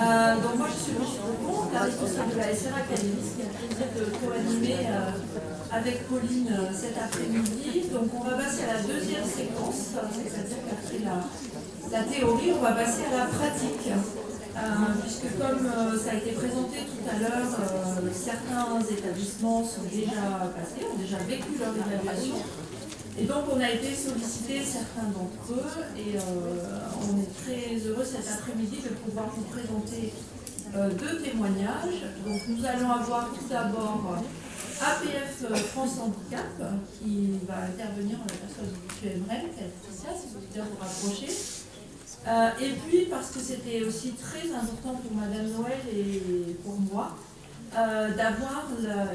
Donc moi je suis Lucie Dupont, la responsable de la SR Academy, qui a le plaisir de co-animer avec Pauline cet après-midi. Donc on va passer à la deuxième séquence, c'est-à-dire qu'après la théorie, on va passer à la pratique. Puisque comme ça a été présenté tout à l'heure, certains établissements sont déjà passés, ont déjà vécu leur évaluation. Et donc on a été sollicité certains d'entre eux et on est très heureux cet après-midi de pouvoir vous présenter deux témoignages. Donc nous allons avoir tout d'abord APF France Handicap qui va intervenir en la personne de M. Emrel, Laetitia, si vous voulez vous rapprocher. Et puis parce que c'était aussi très important pour Madame Noël et pour moi, d'avoir,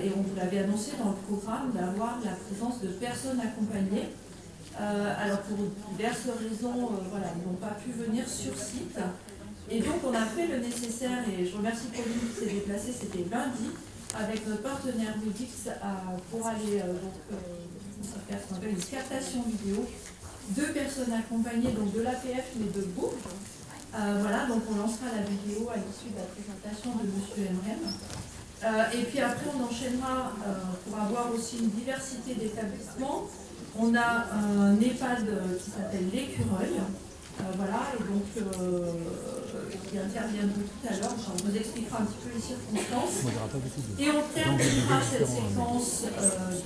et on vous l'avait annoncé dans le programme, d'avoir la présence de personnes accompagnées. Alors pour diverses raisons, voilà, ils n'ont pas pu venir sur site. Et donc on a fait le nécessaire, et je remercie Pauline qui s'est déplacée, c'était lundi, avec notre partenaire Moodix pour aller faire ce qu'on appelle une captation vidéo de personnes accompagnées, donc de l'APF mais de Bourg. Voilà, donc on lancera la vidéo à l'issue de la présentation de M. Emrel. Et puis après, on enchaînera pour avoir aussi une diversité d'établissements. On a un EHPAD qui s'appelle L'Écureuil, voilà, et donc qui interviendront tout à l'heure. On vous expliquera un petit peu les circonstances. Et on terminera cette séquence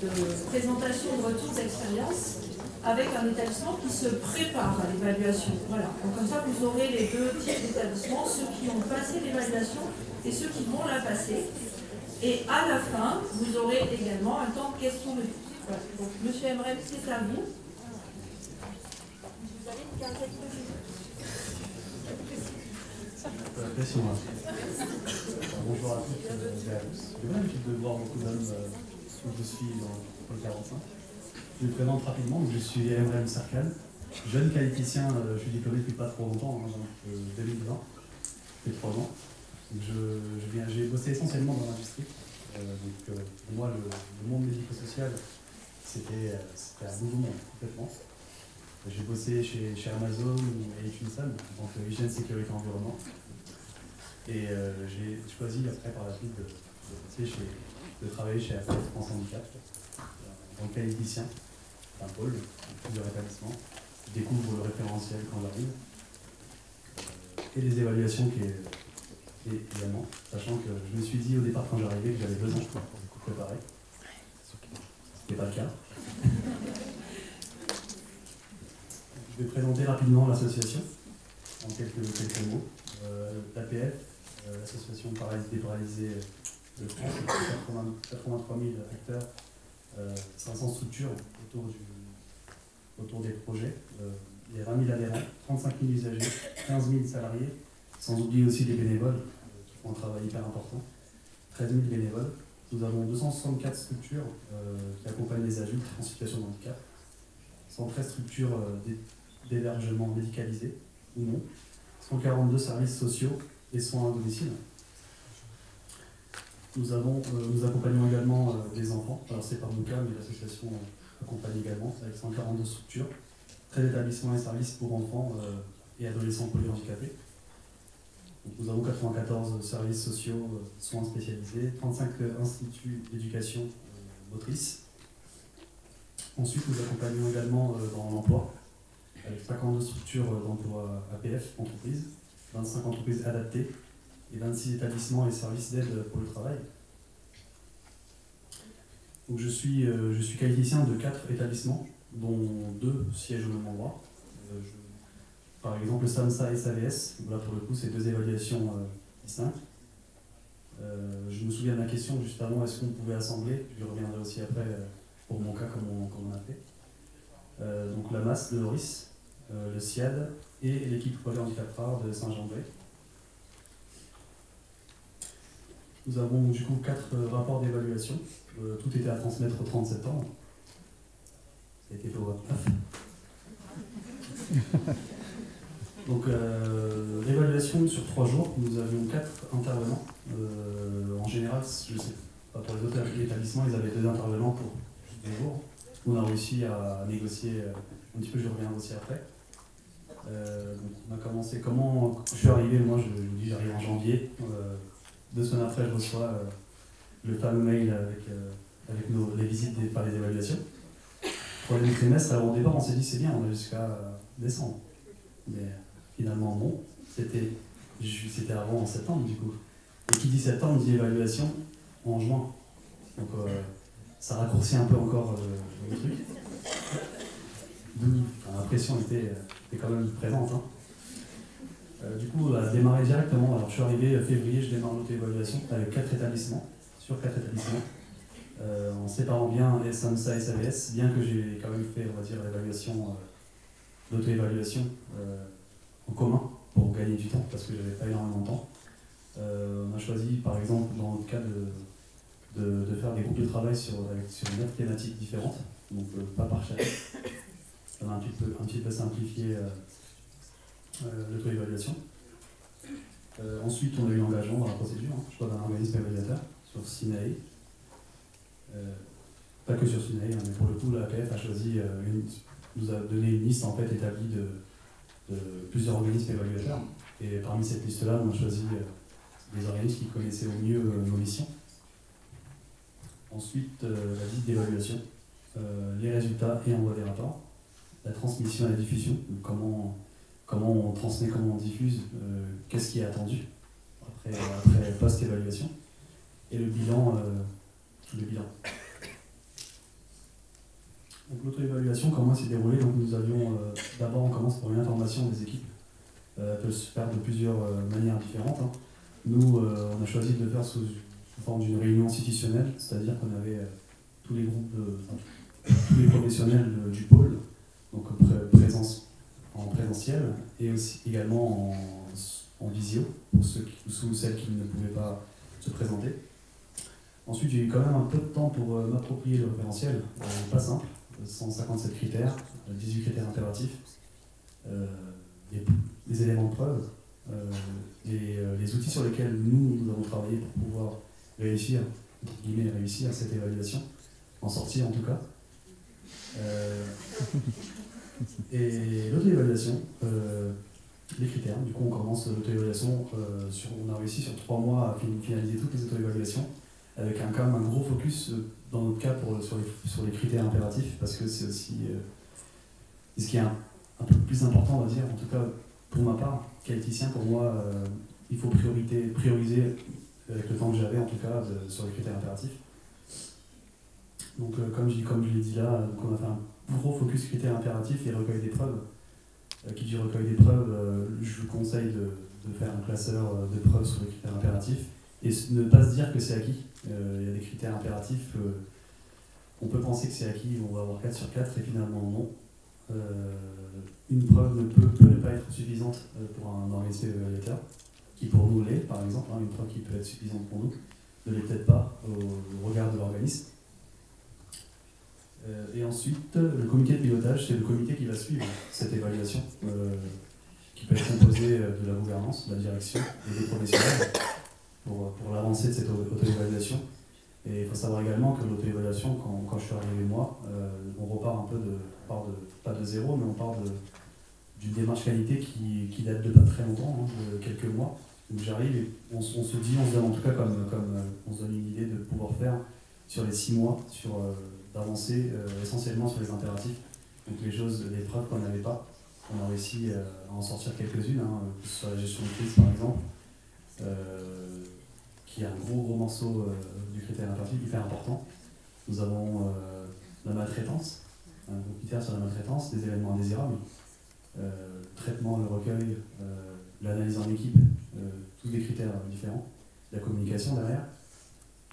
de présentation de retour d'expérience avec un établissement qui se prépare à l'évaluation. Voilà. Donc comme ça, vous aurez les deux types d'établissements, ceux qui ont passé l'évaluation et ceux qui vont la passer. Et à la fin, vous aurez également un temps de questions-réponses. Voilà. Donc, Monsieur Emrel, c'est à vous. Vous avez une quinzaine de minutes. Bonjour à toutes et à tous. J'ai l'habitude de voir beaucoup d'hommes où je suis dans le 45. Je me présente rapidement, je suis Emrel Serkan, jeune qualificien, je suis diplômé depuis pas trop longtemps, hein, donc 2020, depuis 3 ans. J'ai bossé essentiellement dans l'industrie. Pour moi, le monde médico-social, c'était un nouveau monde, complètement. J'ai bossé chez Amazon et Equinson, en tant qu'hygiène, sécurité, environnement. Et j'ai choisi après par la suite de travailler chez APF France Handicap, en tant que qualificien, un pôle, plusieurs établissements. Je découvre le référentiel quand j'arrive, et les évaluations également, sachant que je me suis dit au départ quand j'arrivais que j'avais 2 ans pour préparer. Ce n'était pas le cas. Je vais présenter rapidement l'association, en quelques mots. L'APF, l'association des paralysés de France, 83 000 acteurs, 500 structures autour des projets. Il y a 20 000 adhérents, 35 000 usagers, 15 000 salariés, sans oublier aussi les bénévoles qui font un travail hyper important. 13 000 bénévoles. Nous avons 264 structures qui accompagnent les adultes en situation de handicap. 113 structures d'hébergement médicalisé ou non. 142 services sociaux et soins à domicile. Nous accompagnons également des enfants. Alors c'est pas mon cas, mais l'association accompagne également avec 142 structures, 13 établissements et services pour enfants et adolescents polyhandicapés. Donc, nous avons 94 services sociaux, soins spécialisés, 35 instituts d'éducation motrice. Ensuite, nous accompagnons également dans l'emploi, avec 52 structures d'emploi APF, entreprises, 25 entreprises adaptées et 26 établissements et services d'aide pour le travail. Donc, je suis qualificien de 4 établissements, dont 2 siègent au même endroit. Par exemple, le SAMSA et SAVS, là pour le coup, c'est 2 évaluations distinctes. Je me souviens de la question juste avant, est-ce qu'on pouvait assembler? Je reviendrai aussi après pour mon cas, comment on a fait. Donc la MAS de Loris, le SIAD et l'équipe projet handicap rare de Saint-Jean-de-Bray. Nous avons du coup 4 rapports d'évaluation. Tout était à transmettre au 30 septembre. Ça a été fait au 29. Donc, l'évaluation sur 3 jours, nous avions 4 intervenants. En général, je ne sais pas, pour les autres établissements, ils avaient 2 intervenants pour juste 2 jours. On a réussi à négocier un petit peu, je reviens aussi après. Donc on a commencé, quand je suis arrivé, moi je vous dis j'arrive en janvier, 2 semaines après je reçois le fameux mail avec les visites par les évaluations. Troisième trimestre, alors au départ on s'est dit c'est bien, on a jusqu'à décembre. Mais finalement non, c'était avant en septembre du coup. Et qui dit septembre dit évaluation en juin. Donc ça raccourcit un peu encore le truc. D'où la pression était quand même présente. Hein. Du coup, on a démarré directement. Alors je suis arrivé février, je démarre l'auto-évaluation avec 4 établissements, sur 4 établissements. En séparant bien SAMSA et SAVS, bien que j'ai quand même fait, on va dire, l'évaluation, l'auto-évaluation en commun pour gagner du temps, parce que j'avais pas énormément de temps. On a choisi, par exemple, dans le cas de faire des groupes de travail sur 9 thématiques différentes, donc pas par chapitre. On a un petit peu simplifié l'auto-évaluation. Ensuite, on a eu l'engagement dans la procédure, hein, choix d'un organisme évaluateur sur SINAE. Pas que sur SINAE, hein, mais pour le coup, la APF a choisi, nous a donné une liste en fait établie de plusieurs organismes évaluateurs. Et parmi cette liste-là, on a choisi des organismes qui connaissaient au mieux nos missions. Ensuite, la liste d'évaluation, les résultats et envoi des rapports, la transmission et la diffusion, donc comment on transmet, comment on diffuse, qu'est-ce qui est attendu après post-évaluation, et le bilan. Donc l'auto-évaluation, comment elle s'est déroulée? Donc nous avions, d'abord on commence par une information des équipes, peut se faire de plusieurs manières différentes. Hein. Nous, on a choisi de le faire sous forme d'une réunion institutionnelle, c'est-à-dire qu'on avait tous les groupes, tous les professionnels du pôle, donc présence en présentiel et aussi également en visio pour ceux ou celles qui ne pouvaient pas se présenter. Ensuite, j'ai eu quand même un peu de temps pour m'approprier le référentiel, pas simple, 157 critères, 18 critères impératifs, des éléments de preuve, les outils sur lesquels nous avons travaillé pour pouvoir réussir cette évaluation, en sortir en tout cas. Et l'auto-évaluation, les critères, du coup on commence l'auto-évaluation, on a réussi sur 3 mois à finaliser toutes les auto-évaluations, avec quand même un gros focus dans notre cas sur les critères impératifs, parce que c'est aussi ce qui est un peu plus important, on va dire, en tout cas pour ma part, qualiticien, pour moi, il faut prioriser avec le temps que j'avais en tout cas sur les critères impératifs. Donc comme je l'ai dit là, on a fait un gros focus critères impératifs et recueil des preuves. Qui dit recueil des preuves, je vous conseille de faire un classeur de preuves sur les critères impératifs et ne pas se dire que c'est acquis. Il y a des critères impératifs, on peut penser que c'est acquis, on va avoir 4 sur 4 et finalement non. Une preuve peut ne pas être suffisante pour un organisme évaluateur, qui pour nous l'est par exemple, hein, une preuve qui peut être suffisante pour nous, ne l'est peut-être pas au regard de l'organisme. Et ensuite, le comité de pilotage, c'est le comité qui va suivre cette évaluation, qui peut être composé de la gouvernance, de la direction et des professionnels pour l'avancée de cette auto-évaluation. Et il faut savoir également que l'auto-évaluation, quand je suis arrivé moi, on repart un peu pas de zéro, mais on part d'une démarche qualité qui date de pas très longtemps, hein, de quelques mois. Donc j'arrive et on se donne en tout cas comme on se donne une idée de pouvoir faire sur les 6 mois, d'avancer essentiellement sur les impératifs. Donc les preuves qu'on n'avait pas, on a réussi à en sortir quelques-unes, hein, que ce soit la gestion de crise par exemple, qui est un gros morceau du critère impératif hyper important. Nous avons la maltraitance, un gros critère sur la maltraitance, des événements indésirables, traitement, le recueil, l'analyse en équipe, tous des critères différents, la communication derrière.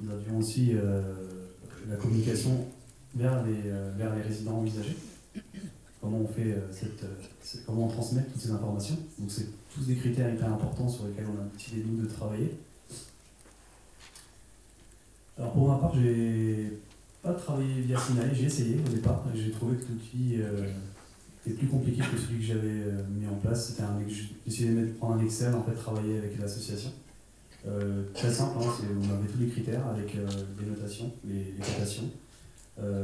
Nous avions aussi la communication vers les résidents envisagés. Comment on fait comment on transmet toutes ces informations. Donc c'est tous des critères hyper importants sur lesquels on a décidé nous de travailler. Alors pour ma part, j'ai pas travaillé via SINAE, j'ai essayé au départ, j'ai trouvé que l'outil était plus compliqué que celui que j'avais mis en place. J'ai essayé de prendre un Excel, en fait, travailler avec l'association. Très simple, hein, on avait tous les critères avec les notations, les cotations,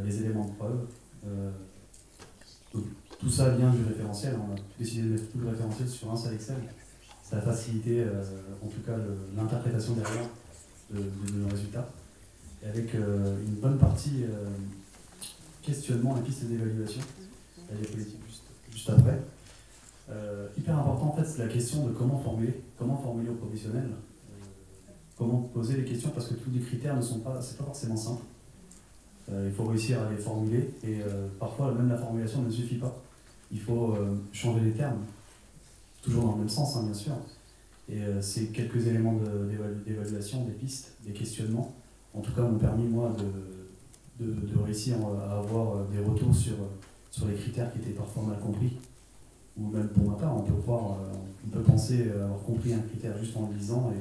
les éléments de preuve. tout ça vient du référentiel. On a décidé de mettre tout le référentiel sur un seul Excel. Ça a facilité, en tout cas, l'interprétation derrière de nos résultats. Et avec une bonne partie questionnement et pistes d'évaluation. Il y a les politiques juste après. Hyper important, en fait, c'est la question de comment formuler aux professionnels, comment poser les questions, parce que tous les critères c'est pas forcément simple. Il faut réussir à les formuler, et parfois même la formulation ne suffit pas. Il faut changer les termes, toujours dans le même sens, hein, bien sûr. Et c'est quelques éléments d'évaluation, des pistes, des questionnements, en tout cas m'ont permis, moi, de réussir à avoir des retours sur les critères qui étaient parfois mal compris. Ou même pour ma part, on peut penser avoir compris un critère juste en le lisant,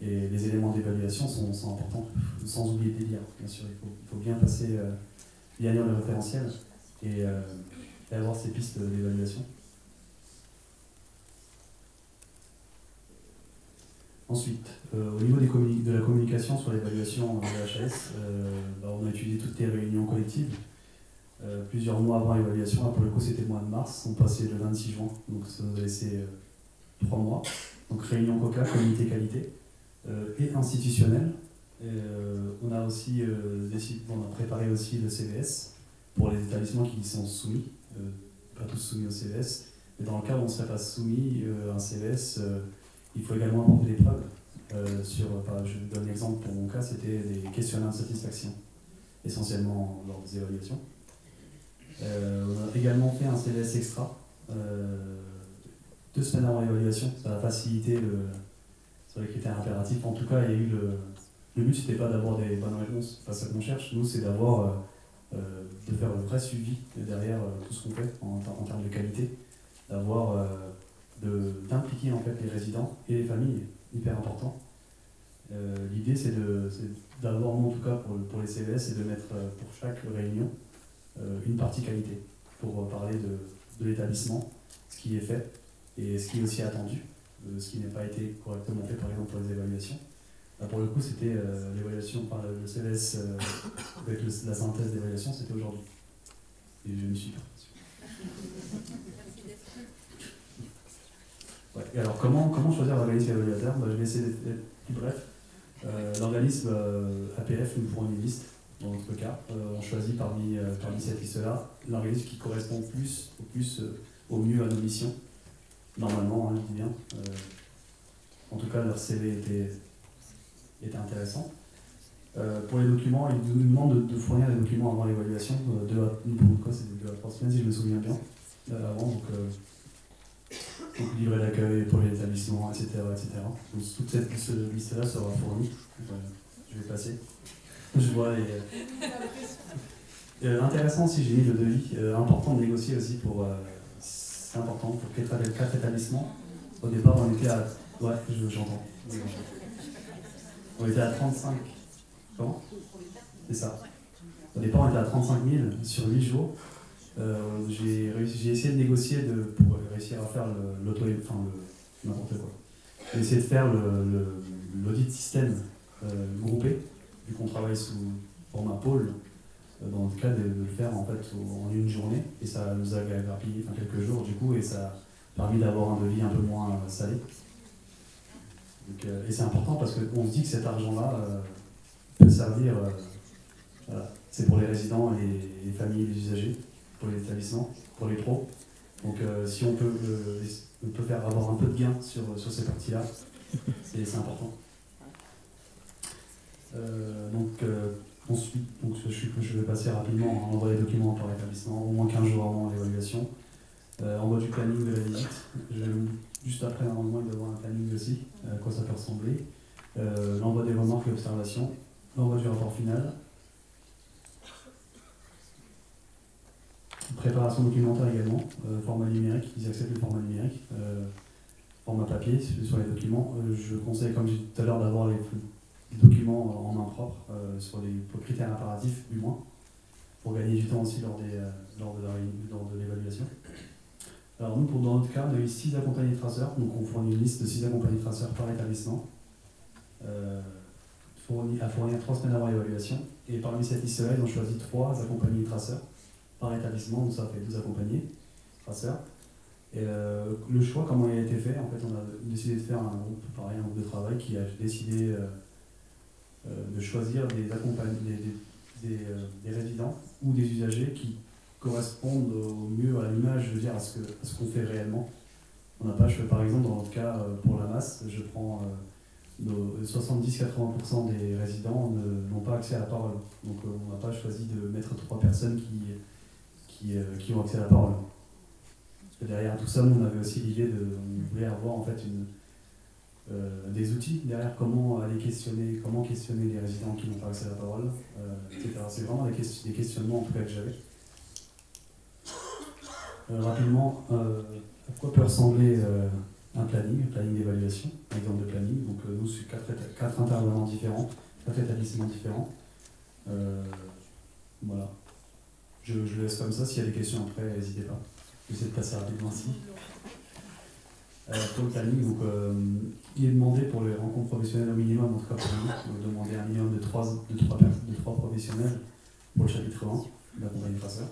et les éléments d'évaluation sont importants, sans oublier de les lire, bien sûr. Il faut bien passer, bien lire le référentiel et avoir ces pistes d'évaluation. Ensuite, au niveau de la communication sur l'évaluation de l'HAS, on a étudié toutes les réunions collectives. Plusieurs mois avant l'évaluation, pour le coup c'était le mois de mars, on passait le 26 juin, donc ça nous a laissé 3 mois. Donc réunion COCA, comité qualité, et institutionnel. On a aussi on a préparé aussi le CVS pour les établissements qui y sont soumis, pas tous soumis au CVS, mais dans le cas où on ne serait pas soumis à un CVS, il faut également apporter des preuves. Je donne l'exemple pour mon cas, c'était des questionnaires de satisfaction, essentiellement lors des évaluations. On a également fait un CVS extra, 2 semaines avant l'évaluation. Ça a facilité sur les critères impératifs. En tout cas, il y a eu le but, c'était pas d'avoir des bonnes réponses, c'est pas ça qu'on cherche. Nous, c'est d'avoir de faire le vrai suivi derrière tout ce qu'on fait en termes de qualité, d'impliquer en fait les résidents et les familles, hyper important. L'idée, c'est d'avoir, en tout cas pour les CVS, c'est de mettre pour chaque réunion une partie qualité, pour parler de l'établissement, ce qui est fait et ce qui est aussi attendu, ce qui n'a pas été correctement fait par exemple pour les évaluations. Là, pour le coup, c'était l'évaluation par le CVS avec la synthèse d'évaluation, c'était aujourd'hui. Et je ne suis pas sûr. Ouais. Et alors comment choisir l'organisme évaluateur? Je vais essayer d'être plus bref. L'organisme APF nous fournit une liste. Dans notre cas, on choisit parmi cette liste-là l'organisme qui correspond au mieux à nos missions. Normalement, hein, je dis bien. En tout cas, leur CV était intéressant. Pour les documents, ils nous demandent de fournir les documents avant l'évaluation. C'était 2 à 3 semaines, si je me souviens bien. Avant, donc livret d'accueil pour les établissements, etc. Donc, toute cette liste-là sera fournie. Je vais passer. Je vois intéressant aussi, j'ai mis le devis. Important de négocier aussi c'est important pour 4 établissements. Au départ, on était à. Ouais, j'entends. On était à 35. Comment? C'est ça. Au départ, on était à 35 000 sur 8 jours. J'ai essayé de négocier pour réussir à faire n'importe quoi. J'ai essayé de faire l'audit système groupé, vu qu'on travaille sous format pôle, dans le cas de le faire en fait en une journée, et ça nous a grappillé quelques jours du coup, et ça a permis d'avoir un devis un peu moins salé. Donc, et c'est important parce qu'on se dit que cet argent-là peut servir, voilà, c'est pour les résidents, les familles, les usagers, pour les établissements, pour les pros. Donc si on peut faire avoir un peu de gain sur ces parties-là, c'est important. Ensuite, je vais passer rapidement à envoyer les documents par établissement, au moins 15 jours avant l'évaluation. Envoi du planning de la visite. Juste après, normalement, il doit y avoir un planning aussi, à quoi ça peut ressembler. L'envoi des remarques et observations. L'envoi du rapport final. Préparation documentaire également. Format numérique, ils acceptent le format numérique. Format papier sur les documents. Je conseille, comme j'ai dit tout à l'heure, d'avoir les documents en main propre, sur les critères impératifs du moins, pour gagner du temps aussi lors de l'évaluation. Alors nous, dans notre cas, on a eu 6 accompagnés traceurs, donc on fournit une liste de 6 accompagnés traceurs par établissement, à fournir 3 semaines avant l'évaluation, et parmi cette liste-là, ils ont choisi 3 accompagnés traceurs par établissement, donc ça fait 2 accompagnés. traceurs. Et le choix, comment il a été fait, en fait, on a décidé de faire un groupe, pareil, un groupe de travail qui a décidé de choisir des résidents ou des usagers qui correspondent au mieux à l'image, je veux dire, à ce qu'on fait réellement. On n'a pas, par exemple, dans notre cas, pour la masse, je prends 70-80% des résidents n'ont pas accès à la parole. Donc on n'a pas choisi de mettre 3 personnes qui ont accès à la parole. Parce que derrière tout ça, nous, on avait aussi l'idée on voulait avoir en fait des outils derrière comment aller questionner, les résidents qui n'ont pas accès à la parole, etc. C'est vraiment des questionnements en tout cas que j'avais. Rapidement, à quoi peut ressembler un planning d'évaluation, un exemple de planning. Donc nous, c'est 4 intervenants différents, 4 établissements différents. Voilà. Je laisse comme ça, s'il y a des questions après, n'hésitez pas. J'essaie de passer rapidement ici. Pour le planning, donc, il est demandé pour les rencontres professionnelles au minimum, en tout cas pour nous, de demander un minimum de 3 professionnels pour le chapitre 1 de la compagnie traceur.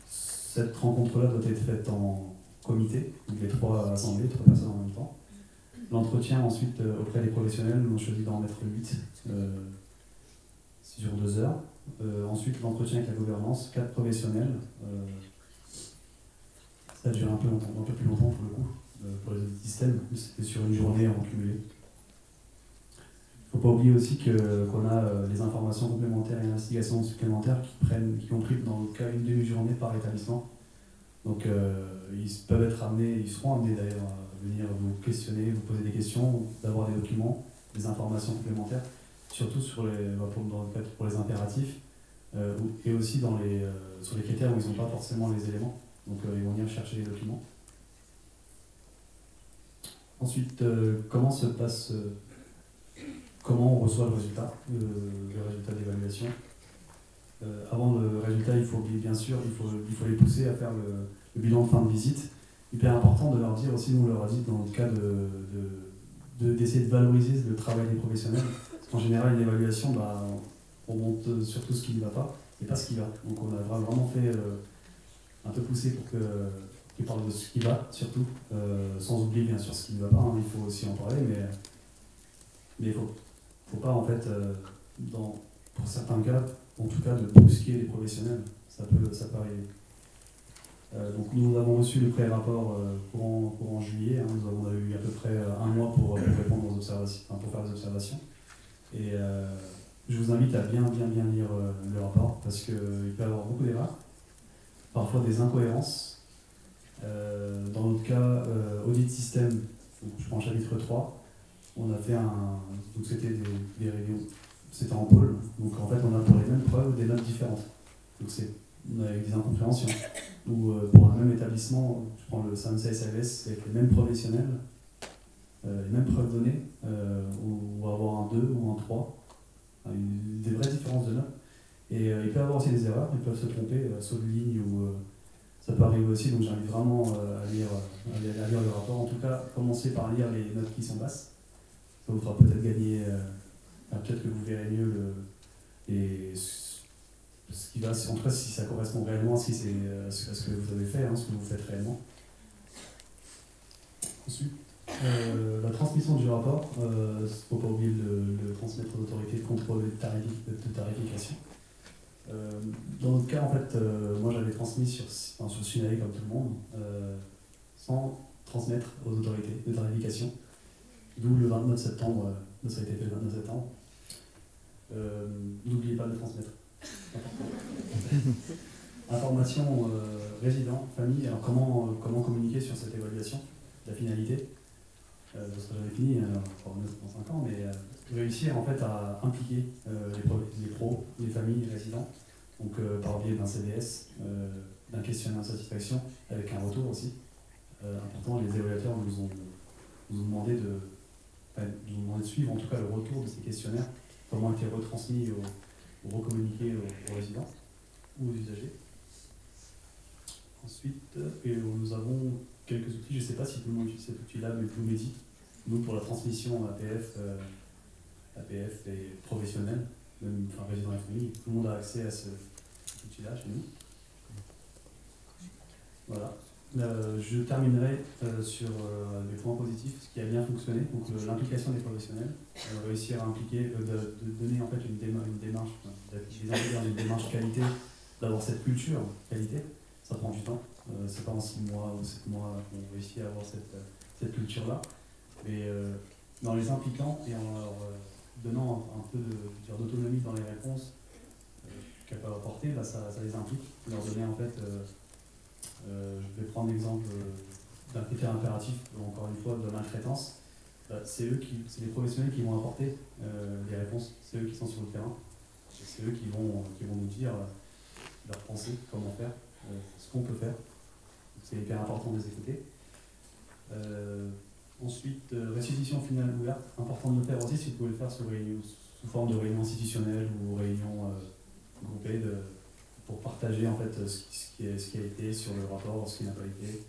Cette rencontre-là doit être faite en comité, donc les 3 assemblées, 3 personnes en même temps. L'entretien ensuite auprès des professionnels, on choisit d'en mettre 8 sur 2 heures. Ensuite l'entretien avec la gouvernance, 4 professionnels. Ça dure un peu plus longtemps pour le coup, pour les autres systèmes, c'était sur une journée en cumulé. Il ne faut pas oublier aussi qu'on a les informations complémentaires et investigations supplémentaires qui ont pris dans le cas une demi-journée par établissement. Donc ils peuvent être amenés, ils seront amenés d'ailleurs à venir vous questionner, vous poser des questions, d'avoir des documents, des informations complémentaires, surtout dans le cadre pour les impératifs, et aussi sur les critères où ils n'ont pas forcément les éléments. Donc ils vont venir chercher les documents. Ensuite, comment on reçoit le résultat d'évaluation. Avant le résultat, il faut les pousser à faire le bilan de fin de visite. Hyper important de leur dire aussi, nous on leur a dit dans le cas d'essayer de valoriser le travail des professionnels. Parce qu'en général, une évaluation, on monte surtout ce qui ne va pas et pas ce qui va. Donc on a vraiment fait un peu pousser pour qu'ils parlent de ce qui va, surtout, sans oublier bien sûr ce qui ne va pas, hein, il faut aussi en parler, mais il ne faut pas en fait, pour certains cas, en tout cas de brusquer les professionnels, ça peut arriver. Donc nous avons reçu le pré-rapport courant juillet, hein, nous avons eu à peu près un mois pour répondre aux observations, pour faire des observations. Et je vous invite à bien lire le rapport, parce qu'il peut y avoir beaucoup d'erreurs, parfois des incohérences. Dans notre cas, audit système, donc je prends chapitre 3, on a fait donc c'était des réunions, c'était en pôle, donc en fait on a pour les mêmes preuves des notes différentes. Donc on a eu des incompréhensions. Ou pour un même établissement, je prends le SAMSA SLS avec les mêmes professionnels, les mêmes preuves données, ou avoir un 2 ou un 3, des vraies différences de notes. Et il peut y avoir aussi des erreurs, ils peuvent se tromper, saut de ligne, ou ça peut arriver aussi, donc j'invite vraiment à lire le rapport. En tout cas, commencez par lire les notes qui sont basses. Ça vous fera peut-être gagner, peut-être que vous verrez mieux ce qui va, en tout cas si ça correspond réellement à ce que vous avez fait, hein, ce que vous faites réellement. Ensuite, la transmission du rapport, il ne faut pas oublier de le transmettre aux autorités de contrôle et de tarification. Dans notre cas, en fait, moi j'avais transmis sur Sunave comme tout le monde, sans transmettre aux autorités de tarification, d'où le 29 septembre, ça a été fait le 29 septembre. N'oubliez pas de le transmettre. Information résident, famille, alors comment communiquer sur cette évaluation, la finalité, parce que j'avais fini, pour 5 ans, mais réussir en fait à impliquer les pros, les familles, les résidents, donc par le biais d'un CDS, d'un questionnaire de satisfaction, avec un retour aussi. Important, les évaluateurs nous ont demandé de suivre en tout cas le retour de ces questionnaires, comment a été retransmis ou recommuniqué aux résidents ou aux usagers. Ensuite, nous avons quelques outils, je ne sais pas si tout le monde utilise cet outil-là, mais Bluemedi, nous pour la transmission APF et professionnel, même résident et famille, tout le monde a accès à cet outil-là chez nous. Voilà. Je terminerai sur les points positifs, ce qui a bien fonctionné, donc l'implication des professionnels, réussir à impliquer, de donner en fait une démarche, les impliquer dans une démarche qualité, d'avoir cette culture qualité, ça prend du temps, c'est pas en 6 mois ou 7 mois qu'on réussit à avoir cette culture-là, mais dans les impliquant et en leur donnant un peu d'autonomie dans les réponses qu'elles peuvent apporter, bah, ça les implique, leur donner en fait... je vais prendre l'exemple d'un critère impératif, encore une fois, de maltraitance. C'est les professionnels qui vont apporter les réponses, c'est eux qui sont sur le terrain, c'est eux qui vont nous dire leurs pensées, comment faire, ce qu'on peut faire. C'est hyper important de les écouter. Ensuite, restitution finale ouverte, important de le faire aussi si vous pouvez le faire sous forme de réunion institutionnelle ou réunion groupée pour partager en fait ce qui a été sur le rapport, ce qui n'a pas été,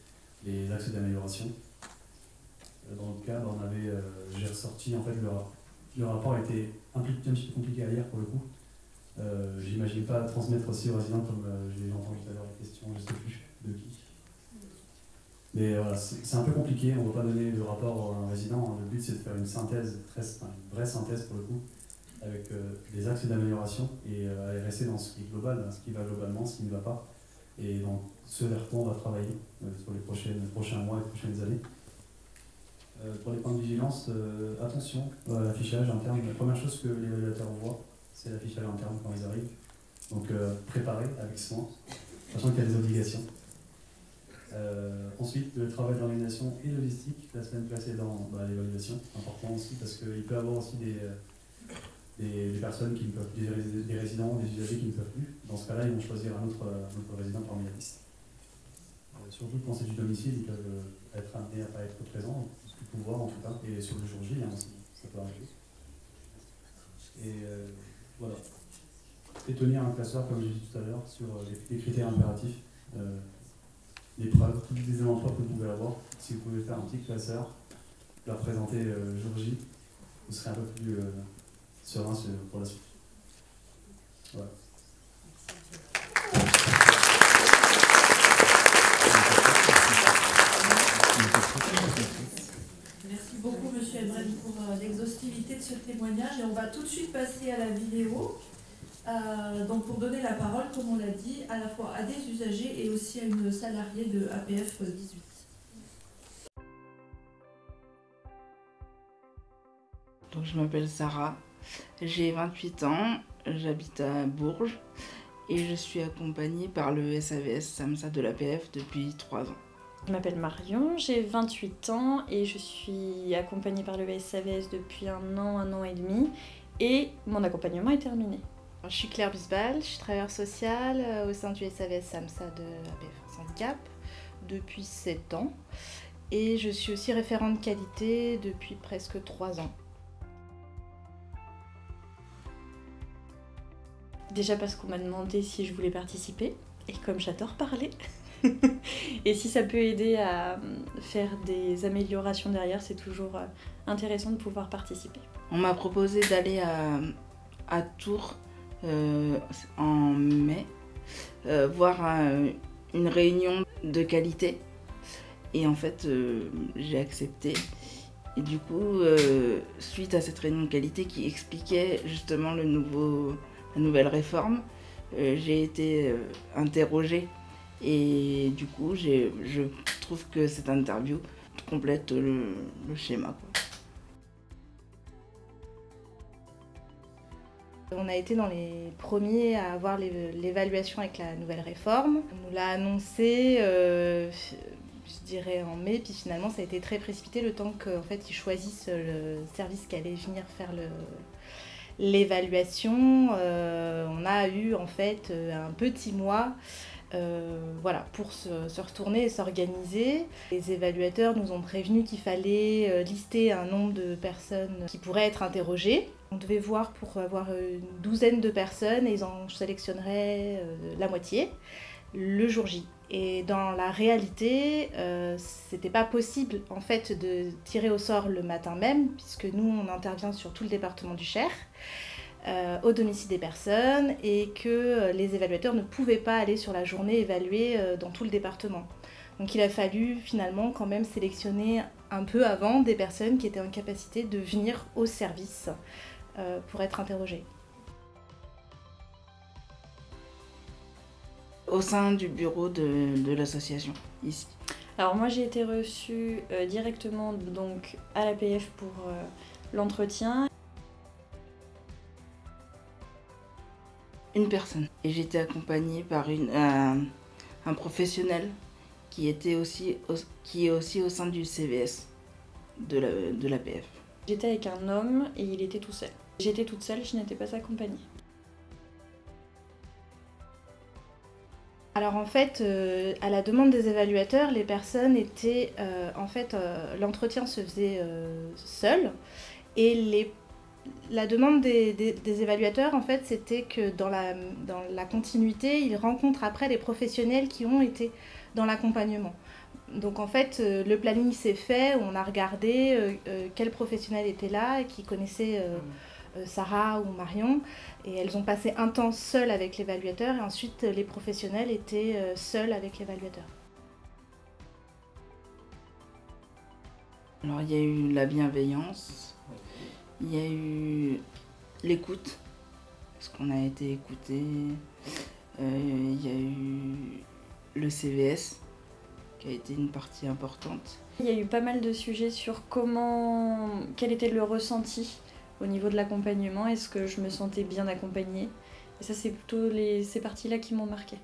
les axes d'amélioration. Dans le cadre, j'ai ressorti en fait le rapport était un petit peu compliqué à lire pour le coup. J'imagine pas transmettre aussi aux résidents comme j'ai entendu tout à l'heure la question, je ne sais plus de qui. Mais voilà, c'est un peu compliqué, on ne va pas donner le rapport à un résident, le but c'est de faire une synthèse, une vraie synthèse pour le coup, avec des axes d'amélioration et aller rester dans ce qui est global, ce qui va globalement, ce qui ne va pas, et dans ce vers quoi on va travailler sur les prochains mois et les prochaines années. Pour les points de vigilance, attention à l'affichage interne. La première chose que l'évaluateur voit, c'est l'affichage interne quand ils arrivent. Donc préparer avec soin, sachant qu'il y a des obligations. Ensuite, le travail d'organisation et logistique, la semaine précédente, l'évaluation, important aussi parce qu'il peut y avoir aussi des personnes qui ne peuvent plus, des résidents, des usagers qui ne peuvent plus. Dans ce cas-là, ils vont choisir un autre résident parmi la liste. Surtout quand c'est du domicile, ils peuvent être amenés à ne pas être présents, du pouvoir en tout cas, et sur le jour J, aussi, ça peut arriver. Et voilà. Et tenir un classeur, comme j'ai dit tout à l'heure, sur les critères impératifs, les preuves, tous les éléments de preuve que vous pouvez avoir. Si vous pouvez faire un petit classeur, leur présenter jour J, vous serez un peu plus serein pour la suite. Voilà. Merci beaucoup, Monsieur Emren, pour l'exhaustivité de ce témoignage. Et on va tout de suite passer à la vidéo. Donc pour donner la parole, comme on l'a dit, à la fois à des usagers et aussi à une salariée de APF 18. Donc je m'appelle Sarah, j'ai 28 ans, j'habite à Bourges et je suis accompagnée par le SAVS SAMSA de l'APF depuis 3 ans. Je m'appelle Marion, j'ai 28 ans et je suis accompagnée par le SAVS depuis 1 an et demi et mon accompagnement est terminé. Je suis Claire Bisbal, je suis travailleuse sociale au sein du SAVS SAMSA de APF Handicap depuis 7 ans et je suis aussi référente qualité depuis presque 3 ans. Déjà parce qu'on m'a demandé si je voulais participer et comme j'adore parler et si ça peut aider à faire des améliorations derrière, c'est toujours intéressant de pouvoir participer. On m'a proposé d'aller à Tours en mai, voir une réunion de qualité et en fait j'ai accepté et du coup suite à cette réunion de qualité qui expliquait justement la nouvelle réforme, j'ai été interrogée et du coup je trouve que cette interview complète le schéma, quoi. On a été dans les premiers à avoir l'évaluation avec la nouvelle réforme. On nous l'a annoncé, je dirais en mai, puis finalement ça a été très précipité le temps qu'en fait ils choisissent le service qui allait venir faire l'évaluation. On a eu en fait un petit mois voilà, pour se retourner et s'organiser. Les évaluateurs nous ont prévenu qu'il fallait lister un nombre de personnes qui pourraient être interrogées. On devait voir pour avoir une douzaine de personnes et ils en sélectionneraient la moitié le jour J. Et dans la réalité, c'était pas possible en fait de tirer au sort le matin même, puisque nous on intervient sur tout le département du Cher, au domicile des personnes, et que les évaluateurs ne pouvaient pas aller sur la journée évaluer dans tout le département. Donc il a fallu finalement quand même sélectionner un peu avant des personnes qui étaient en capacité de venir au service pour être interrogées. Au sein du bureau de l'association, ici. Alors moi j'ai été reçue directement donc, à l'APF pour l'entretien. Une personne. Et j'étais accompagnée par un professionnel qui est aussi au sein du CVS de l'APF. J'étais avec un homme et il était tout seul. J'étais toute seule, je n'étais pas accompagnée. Alors en fait, à la demande des évaluateurs, les personnes étaient... l'entretien se faisait seul et la demande des évaluateurs, en fait, c'était que dans la continuité, ils rencontrent après les professionnels qui ont été dans l'accompagnement. Donc en fait, le planning s'est fait, on a regardé quels professionnels étaient là, qui connaissaient Sarah ou Marion, et elles ont passé un temps seules avec l'évaluateur, et ensuite les professionnels étaient seuls avec l'évaluateur. Alors il y a eu la bienveillance, il y a eu l'écoute, parce qu'on a été écouté, il y a eu le CVS, qui a été une partie importante. Il y a eu pas mal de sujets sur quel était le ressenti au niveau de l'accompagnement, est-ce que je me sentais bien accompagnée. Et ça, c'est plutôt ces parties-là qui m'ont marquée.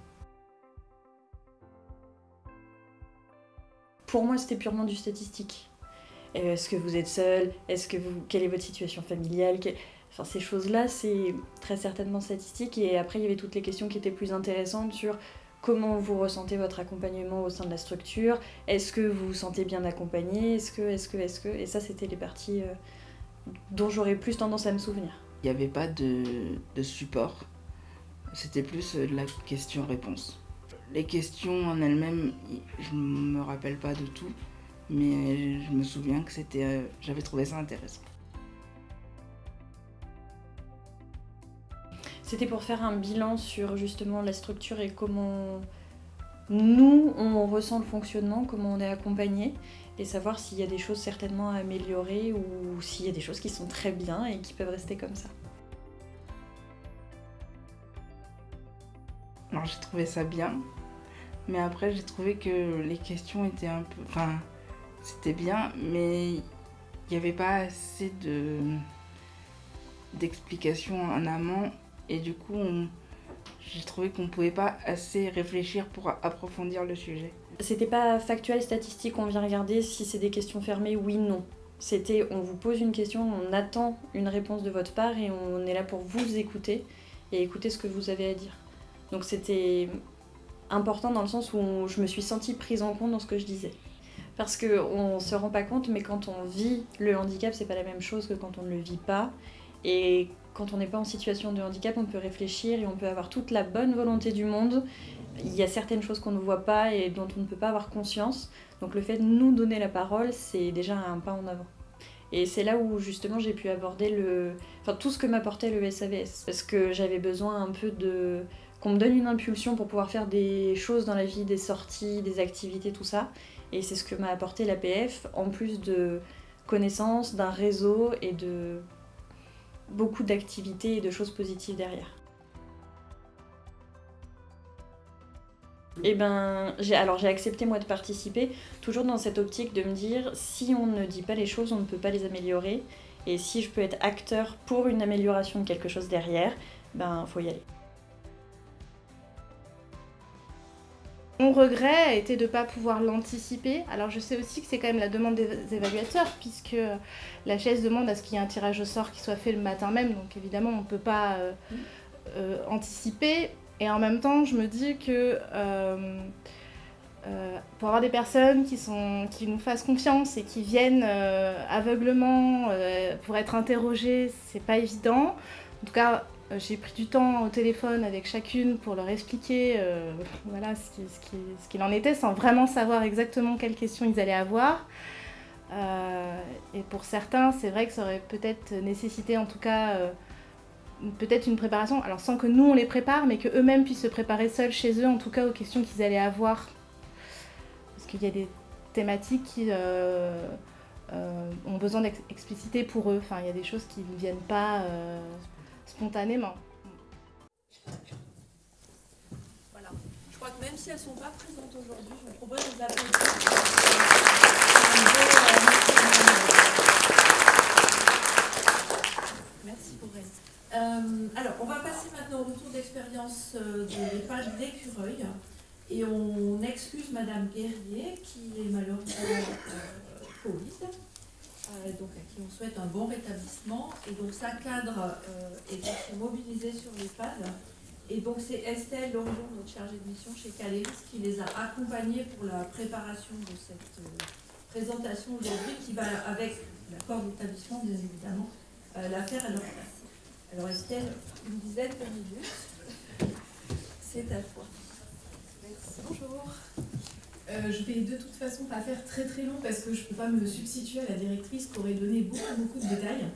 Pour moi, c'était purement du statistique. Est-ce que vous êtes seul? Quelle est votre situation familiale? Enfin, ces choses-là, c'est très certainement statistique. Et après, il y avait toutes les questions qui étaient plus intéressantes sur comment vous ressentez votre accompagnement au sein de la structure. Est-ce que vous vous sentez bien accompagné? Est-ce que... Et ça, c'était les parties dont j'aurais plus tendance à me souvenir. Il n'y avait pas de support, c'était plus de la question-réponse. Les questions en elles-mêmes, je ne me rappelle pas de tout, mais je me souviens que j'avais trouvé ça intéressant. C'était pour faire un bilan sur justement la structure et comment nous, on ressent le fonctionnement, comment on est accompagné, et savoir s'il y a des choses certainement à améliorer ou s'il y a des choses qui sont très bien et qui peuvent rester comme ça. Alors j'ai trouvé ça bien, mais après j'ai trouvé que les questions étaient un peu... Enfin, c'était bien, mais il n'y avait pas assez d'explications en amont, et du coup j'ai trouvé qu'on ne pouvait pas assez réfléchir pour approfondir le sujet. C'était pas factuel, statistique, on vient regarder si c'est des questions fermées, oui, non. C'était on vous pose une question, on attend une réponse de votre part et on est là pour vous écouter et écouter ce que vous avez à dire. Donc c'était important dans le sens où je me suis sentie prise en compte dans ce que je disais. Parce qu'on se rend pas compte, mais quand on vit le handicap, c'est pas la même chose que quand on ne le vit pas. Et quand on n'est pas en situation de handicap, on peut réfléchir et on peut avoir toute la bonne volonté du monde. Il y a certaines choses qu'on ne voit pas et dont on ne peut pas avoir conscience. Donc le fait de nous donner la parole, c'est déjà un pas en avant. Et c'est là où justement j'ai pu aborder tout ce que m'apportait le SAVS. Parce que j'avais besoin un peu qu'on me donne une impulsion pour pouvoir faire des choses dans la vie, des sorties, des activités, tout ça. Et c'est ce que m'a apporté l'APF, en plus de connaissances, d'un réseau et de beaucoup d'activités et de choses positives derrière. Et j'ai accepté moi de participer, toujours dans cette optique de me dire si on ne dit pas les choses, on ne peut pas les améliorer. Et si je peux être acteur pour une amélioration de quelque chose derrière, faut y aller. Mon regret a été de ne pas pouvoir l'anticiper. Alors je sais aussi que c'est quand même la demande des évaluateurs, puisque la chaise demande à ce qu'il y ait un tirage au sort qui soit fait le matin même, donc évidemment on ne peut pas anticiper. Et en même temps, je me dis que pour avoir des personnes qui nous fassent confiance et qui viennent aveuglement pour être interrogées, c'est pas évident. En tout cas, j'ai pris du temps au téléphone avec chacune pour leur expliquer ce qu'il en était, sans vraiment savoir exactement quelles questions ils allaient avoir. Et pour certains, c'est vrai que ça aurait peut-être nécessité en tout cas peut-être une préparation, alors sans que nous on les prépare, mais qu'eux-mêmes puissent se préparer seuls chez eux, en tout cas aux questions qu'ils allaient avoir. Parce qu'il y a des thématiques qui ont besoin d'être explicitées pour eux. Enfin, il y a des choses qui ne viennent pas spontanément. Voilà. Je crois que même si elles ne sont pas présentes aujourd'hui, je vous propose de les applaudir. Merci pour elle. Alors, on va passer maintenant au retour d'expérience de l'EHPAD d'Écureuil. Et on excuse Madame Guerrier, qui est malheureusement Covid, donc à qui on souhaite un bon rétablissement. Et donc sa cadre est mobilisée sur l'EHPAD. Et donc c'est Estelle Lorion, notre chargée de mission chez Caléris, qui les a accompagnés pour la préparation de cette présentation aujourd'hui, qui va, avec l'accord d'établissement, bien évidemment, la faire à leur place. Alors Estelle, une dizaine de minutes, c'est à toi. Bonjour. Je vais de toute façon pas faire très très long parce que je ne peux pas me substituer à la directrice qui aurait donné beaucoup de détails.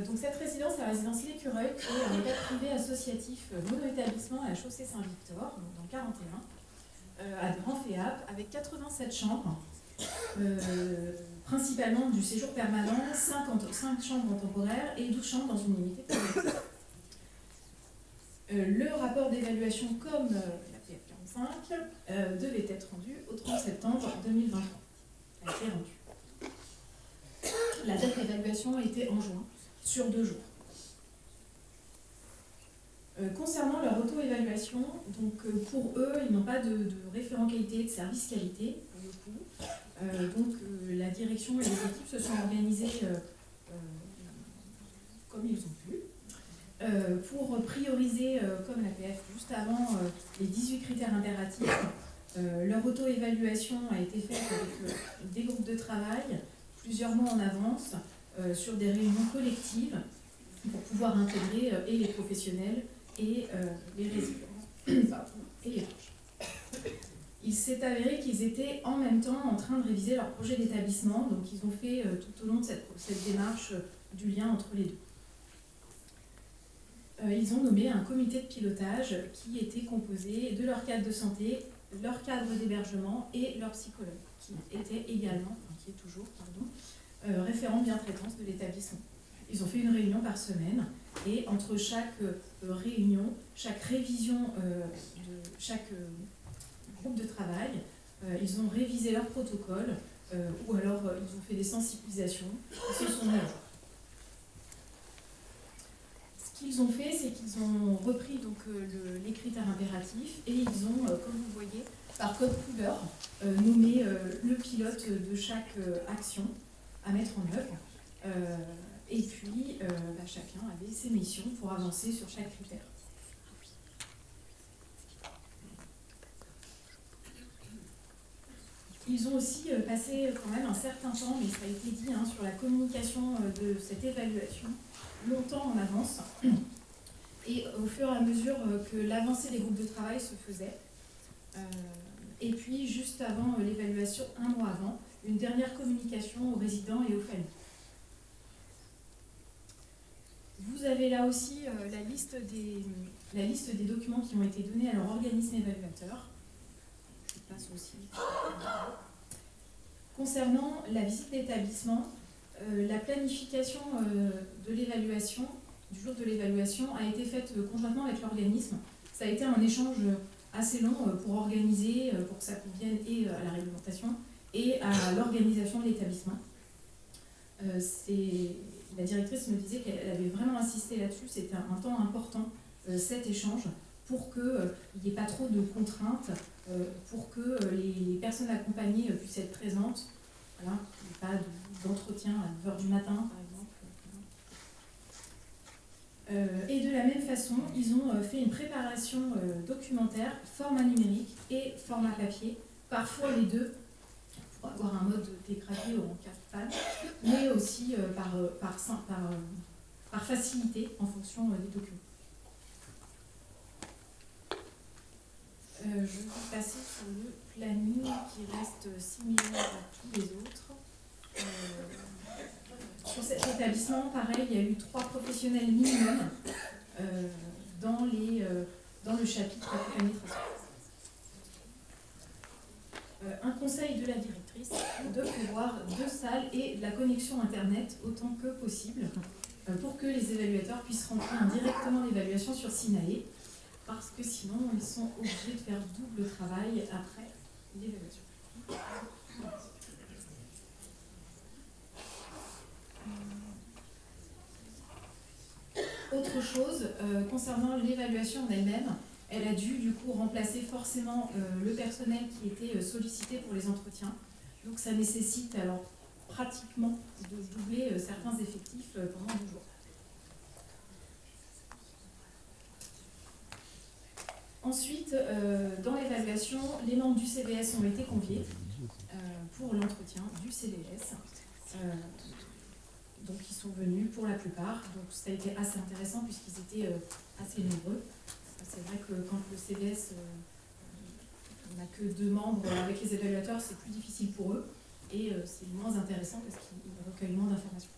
Donc cette résidence, la résidence L'Écureuil, est un EHPAD privé associatif mono-établissement à la chaussée Saint-Victor, dans 41, à Grand-Féap, avec 87 chambres, principalement du séjour permanent, 5 chambres en temporaire et 12 chambres dans une unité permanente. Le rapport d'évaluation, comme la PF45, devait être rendu au 30 septembre 2023. Elle a été rendue. La date d'évaluation a été en juin, sur 2 jours. Concernant leur auto-évaluation, donc pour eux, ils n'ont pas de référent qualité, de service qualité, pour le coup. Donc la direction et les équipes se sont organisées comme ils ont pu. Pour prioriser, comme la PF juste avant, les 18 critères impératifs, leur auto-évaluation a été faite avec des groupes de travail, plusieurs mois en avance, sur des réunions collectives, pour pouvoir intégrer et les professionnels et les résidents et les proches. Il s'est avéré qu'ils étaient en même temps en train de réviser leur projet d'établissement, donc ils ont fait tout au long de cette démarche du lien entre les deux. Ils ont nommé un comité de pilotage qui était composé de leur cadre de santé, leur cadre d'hébergement et leur psychologue, qui était également, qui est toujours, pardon, référent bien-traitance de l'établissement. Ils ont fait une réunion par semaine et entre chaque réunion, chaque révision de chaque groupe de travail, ils ont révisé leur protocole ou alors ils ont fait des sensibilisations et se sont mis à jour. Ce qu'ils ont fait, c'est qu'ils ont repris donc, les critères impératifs et ils ont, comme vous voyez, par code couleur, nommé le pilote de chaque action à mettre en œuvre. Et puis, chacun avait ses missions pour avancer sur chaque critère. Ils ont aussi passé quand même un certain temps, mais ça a été dit, sur la communication de cette évaluation, longtemps en avance. Et au fur et à mesure que l'avancée des groupes de travail se faisait, et puis juste avant l'évaluation, un mois avant, une dernière communication aux résidents et aux familles. Vous avez là aussi la liste des documents qui ont été donnés à leur organisme évaluateur. Je passe aussi. Concernant la visite d'établissement, la planification de l'évaluation, du jour de l'évaluation, a été faite conjointement avec l'organisme. Ça a été un échange assez long pour organiser, pour que ça convienne et à la réglementation et à l'organisation de l'établissement. La directrice me disait qu'elle avait vraiment insisté là-dessus, c'était un temps important, cet échange, pour qu'il n'y ait pas trop de contraintes, pour que les personnes accompagnées puissent être présentes, voilà, pas d'entretien à 9h du matin, par exemple. Et de la même façon, ils ont fait une préparation documentaire, format numérique et format papier, parfois les deux, pour avoir un mode dégradé ou en carte, mais aussi par facilité en fonction des documents. Je vais passer sur le planning qui reste similaire à tous les autres. Sur cet établissement, pareil, il y a eu 3 professionnels minimum dans le chapitre pénétration. un conseil de la directrice de prévoir 2 salles et de la connexion Internet autant que possible pour que les évaluateurs puissent remplir directement l'évaluation sur Sinae, parce que sinon ils sont obligés de faire double travail après l'évaluation. Autre chose, concernant l'évaluation en elle-même, elle a dû du coup remplacer forcément le personnel qui était sollicité pour les entretiens. Donc ça nécessite alors pratiquement de doubler certains effectifs pendant 2 jours. Ensuite, dans l'évaluation, les membres du CVS ont été conviés pour l'entretien du CVS. Donc ils sont venus pour la plupart. Donc ça a été assez intéressant puisqu'ils étaient assez nombreux. C'est vrai que quand le CVS n'a que 2 membres avec les évaluateurs, c'est plus difficile pour eux et c'est moins intéressant parce qu'ils recueillent moins d'informations.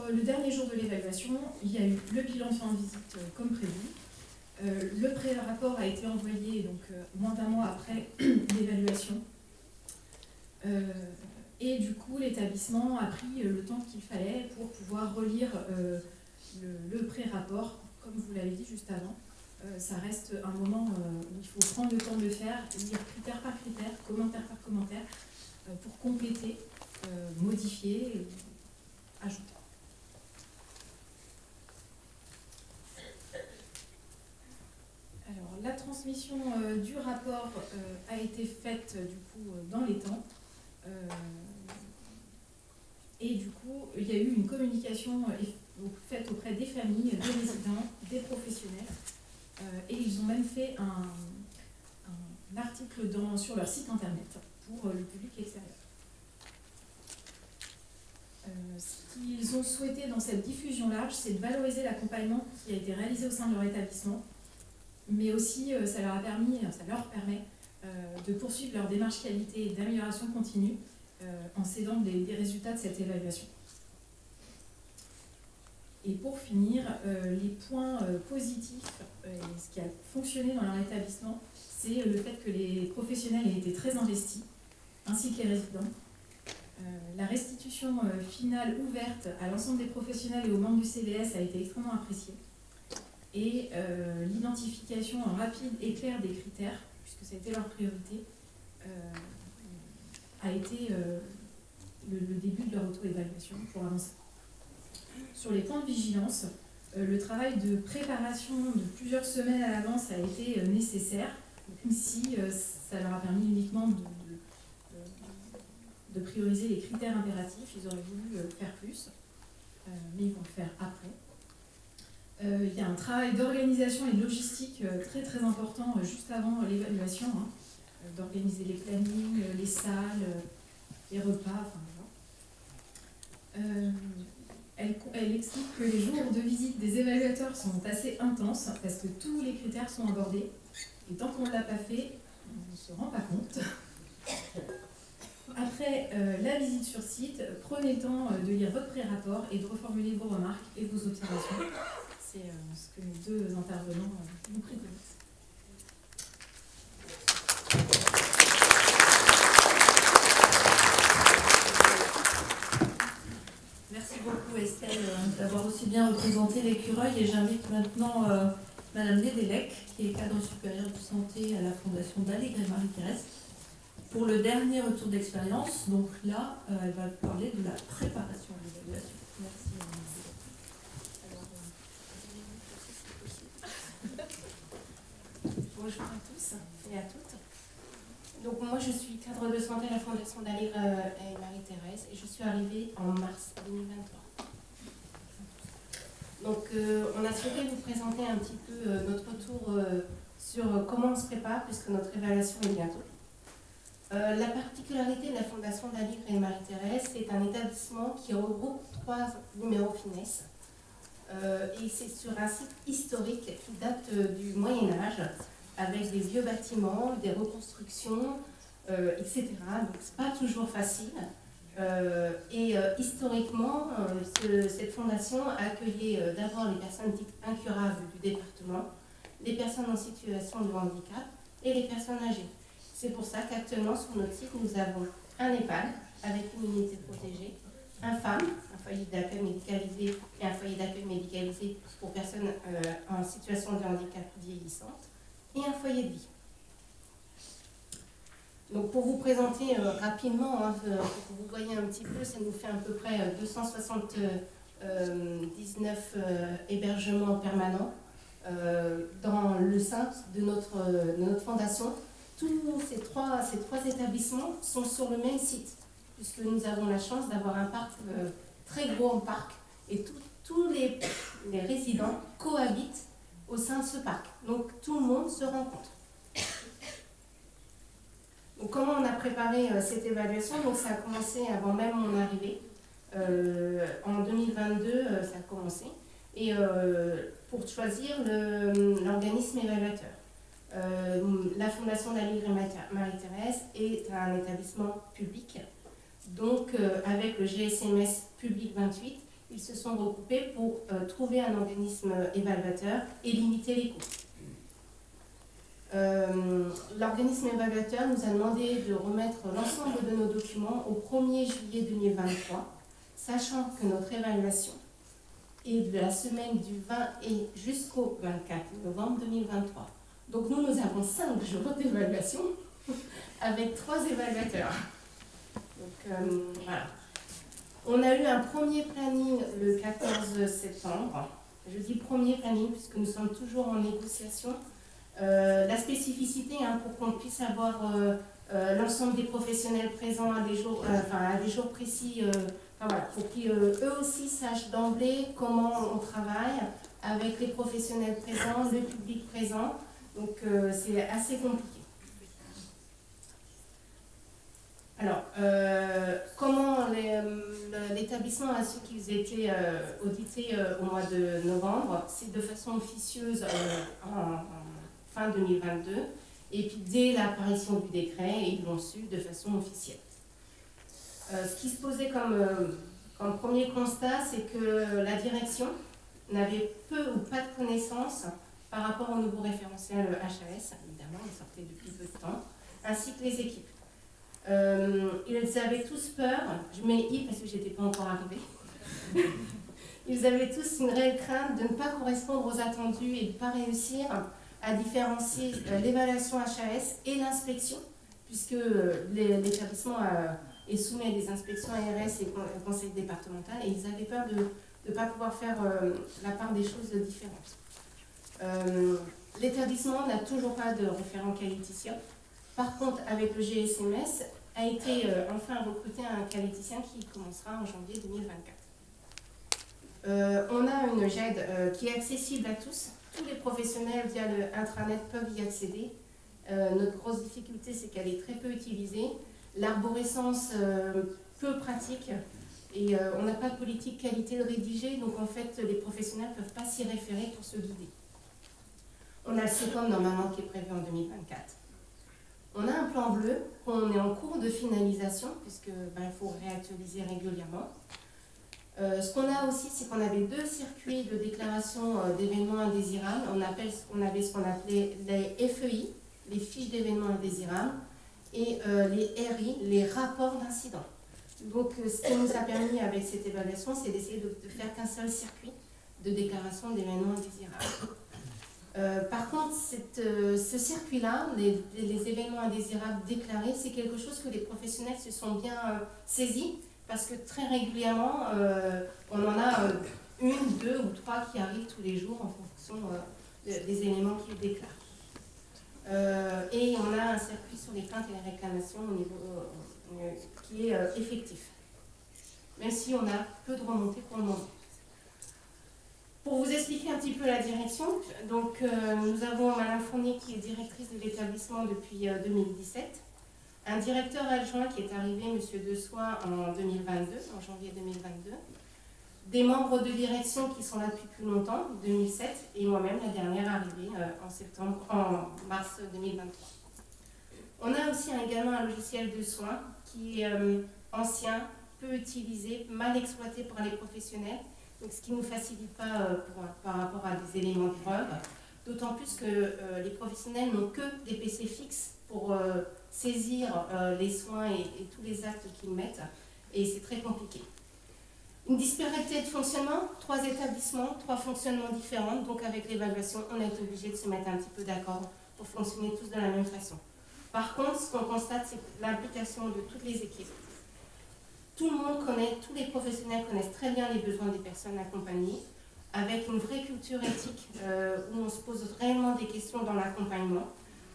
Le dernier jour de l'évaluation, il y a eu le bilan de fin de visite comme prévu. Le pré-rapport a été envoyé donc, moins d'1 mois après l'évaluation. Et du coup, l'établissement a pris le temps qu'il fallait pour pouvoir relire le pré-rapport. Comme vous l'avez dit juste avant, ça reste un moment où il faut prendre le temps de le faire, lire critère par critère, commentaire par commentaire, pour compléter, modifier et ajouter. Alors, la transmission du rapport a été faite du coup dans les temps. Et du coup, il y a eu une communication faite auprès des familles, des résidents, des professionnels. Et ils ont même fait un article sur leur site internet pour le public extérieur. Ce qu'ils ont souhaité dans cette diffusion large, c'est de valoriser l'accompagnement qui a été réalisé au sein de leur établissement, mais aussi ça leur permet de poursuivre leur démarche qualité et d'amélioration continue en s'aidant des résultats de cette évaluation. Et pour finir, les points positifs, ce qui a fonctionné dans leur établissement, c'est le fait que les professionnels aient été très investis, ainsi que les résidents. La restitution finale ouverte à l'ensemble des professionnels et aux membres du CVS a été extrêmement appréciée. Et l'identification rapide et claire des critères, puisque ça a été leur priorité, a été le début de leur auto-évaluation pour avancer. Sur les points de vigilance, le travail de préparation de plusieurs semaines à l'avance a été nécessaire, même si ça leur a permis uniquement de prioriser les critères impératifs. Ils auraient voulu faire plus, mais ils vont le faire après. Il y a un travail d'organisation et de logistique très très important juste avant l'évaluation, d'organiser les plannings, les salles, les repas, enfin voilà. Elle explique que les jours de visite des évaluateurs sont assez intenses parce que tous les critères sont abordés et tant qu'on ne l'a pas fait, on ne se rend pas compte. Après la visite sur site, prenez le temps de lire votre pré-rapport et de reformuler vos remarques et vos observations. C'est ce que les 2 intervenants nous préconisent. Merci beaucoup Estelle d'avoir aussi bien représenté l'écureuil et j'invite maintenant Madame Lédélec, qui est cadre supérieur de santé à la Fondation d'Allègre et Marie-Thérèse, pour le dernier retour d'expérience. Donc là, elle va parler de la préparation de l'évaluation. Merci. Bonjour à tous et à toutes. Donc moi je suis cadre de santé à la Fondation d'Allègre et Marie-Thérèse et je suis arrivée en mars 2023. Donc on a souhaité vous présenter un petit peu notre retour sur comment on se prépare puisque notre évaluation est bientôt. La particularité de la Fondation d'Allègre et Marie-Thérèse, c'est un établissement qui regroupe 3 numéros finesse. Et c'est sur un site historique qui date du Moyen-Âge, avec des vieux bâtiments, des reconstructions, etc. Donc c'est pas toujours facile. Historiquement, cette fondation a accueilli d'abord les personnes dites incurables du département, les personnes en situation de handicap et les personnes âgées. C'est pour ça qu'actuellement sur notre site, nous avons un EHPAD avec une unité protégée, un FAM, un foyer d'accueil médicalisé et un foyer d'accueil médicalisé pour personnes en situation de handicap vieillissante et un foyer de vie. Donc pour vous présenter rapidement, pour que vous voyez un petit peu, ça nous fait à peu près 279 hébergements permanents dans le sein de notre fondation. Tous ces trois établissements sont sur le même site, puisque nous avons la chance d'avoir un parc, très gros parc, et tous les résidents cohabitent au sein de ce parc. Donc tout le monde se rencontre. Donc, comment on a préparé cette évaluation? Donc ça a commencé avant même mon arrivée. En 2022, ça a commencé. Et pour choisir l'organisme évaluateur. La Fondation d'Aligre Marie-Thérèse est un établissement public. Donc, avec le GSMS Public 28, ils se sont regroupés pour trouver un organisme évaluateur et limiter les coûts. L'organisme évaluateur nous a demandé de remettre l'ensemble de nos documents au 1er juillet 2023, sachant que notre évaluation est de la semaine du 20 et jusqu'au 24 novembre 2023. Donc nous avons 5 jours d'évaluation avec 3 évaluateurs. Donc voilà. On a eu un premier planning le 14 septembre. Je dis premier planning puisque nous sommes toujours en négociation. La spécificité, pour qu'on puisse avoir l'ensemble des professionnels présents à des jours précis, voilà, pour qu'eux aussi sachent d'emblée comment on travaille avec les professionnels présents, le public présent. Donc c'est assez compliqué. Alors, comment l'établissement a su qu'ils étaient audités au mois de novembre? C'est de façon officieuse en fin 2022, et puis dès l'apparition du décret, ils l'ont su de façon officielle. Ce qui se posait comme premier constat, c'est que la direction n'avait peu ou pas de connaissances par rapport au nouveau référentiel HAS, évidemment, il sortait depuis peu de temps, ainsi que les équipes. Ils avaient tous peur, je mets I parce que j'étais pas encore arrivée, ils avaient tous une réelle crainte de ne pas correspondre aux attendus et de ne pas réussir à différencier l'évaluation HAS et l'inspection, puisque l'établissement est soumis à des inspections ARS et conseil départemental, et ils avaient peur de ne pas pouvoir faire la part des choses différentes. L'établissement n'a toujours pas de référent qualiticien. Par contre, avec le GSMS, a été enfin recruté un qualiticien qui commencera en janvier 2024. On a une GED qui est accessible à tous. Tous les professionnels via le intranet peuvent y accéder. Notre grosse difficulté, c'est qu'elle est très peu utilisée. L'arborescence, peu pratique. Et on n'a pas de politique qualité de rédiger, donc en fait, les professionnels ne peuvent pas s'y référer pour se guider. On a le CECOM normalement qui est prévu en 2024. On a un plan bleu qu'on est en cours de finalisation, puisque il faut réactualiser régulièrement. Ce qu'on a aussi, c'est qu'on avait 2 circuits de déclaration d'événements indésirables. On avait ce qu'on appelait les FEI, les fiches d'événements indésirables, et les RI, les rapports d'incidents. Donc, ce qui nous a permis avec cette évaluation, c'est d'essayer de faire qu'un seul circuit de déclaration d'événements indésirables. Par contre, ce circuit-là, les événements indésirables déclarés, c'est quelque chose que les professionnels se sont bien saisis, parce que très régulièrement, on en a 1, 2 ou 3 qui arrivent tous les jours en fonction des éléments qu'ils déclarent. Et on a un circuit sur les plaintes et les réclamations au niveau, qui est effectif, même si on a peu de remontées pour le moment. Pour vous expliquer un petit peu la direction, donc, nous avons Madame Fournier qui est directrice de l'établissement depuis 2017, un directeur adjoint qui est arrivé, M. Dessois, en 2022, en janvier 2022, des membres de direction qui sont là depuis plus longtemps, 2007, et moi-même, la dernière arrivée en mars 2023. On a aussi également un logiciel de soins qui est ancien, peu utilisé, mal exploité par les professionnels, donc ce qui ne nous facilite pas par rapport à des éléments de preuve. d'autant plus que les professionnels n'ont que des PC fixes pour saisir les soins et tous les actes qu'ils mettent, et c'est très compliqué. Une disparité de fonctionnement, 3 établissements, 3 fonctionnements différents, donc avec l'évaluation, on a été obligé de se mettre un petit peu d'accord pour fonctionner tous de la même façon. Par contre, ce qu'on constate, c'est l'implication de toutes les équipes. Tout le monde connaît, tous les professionnels connaissent très bien les besoins des personnes accompagnées, avec une vraie culture éthique où on se pose réellement des questions dans l'accompagnement.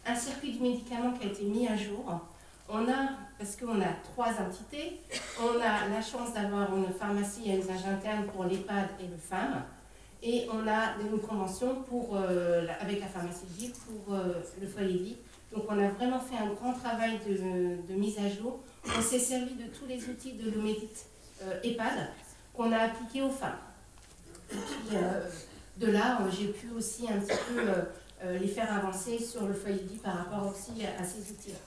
Un circuit du médicament qui a été mis à jour. On a, parce qu'on a 3 entités, on a la chance d'avoir une pharmacie à usage interne pour l'EHPAD et le FAM, et on a une convention avec la pharmacie de ville pour le foyer de vie. Donc on a vraiment fait un grand travail de mise à jour. On s'est servi de tous les outils de l'Omedit EHPAD qu'on a appliqués aux femmes. Et puis de là, j'ai pu aussi un petit peu les faire avancer sur le foyer de vie par rapport aussi à ces outils-là.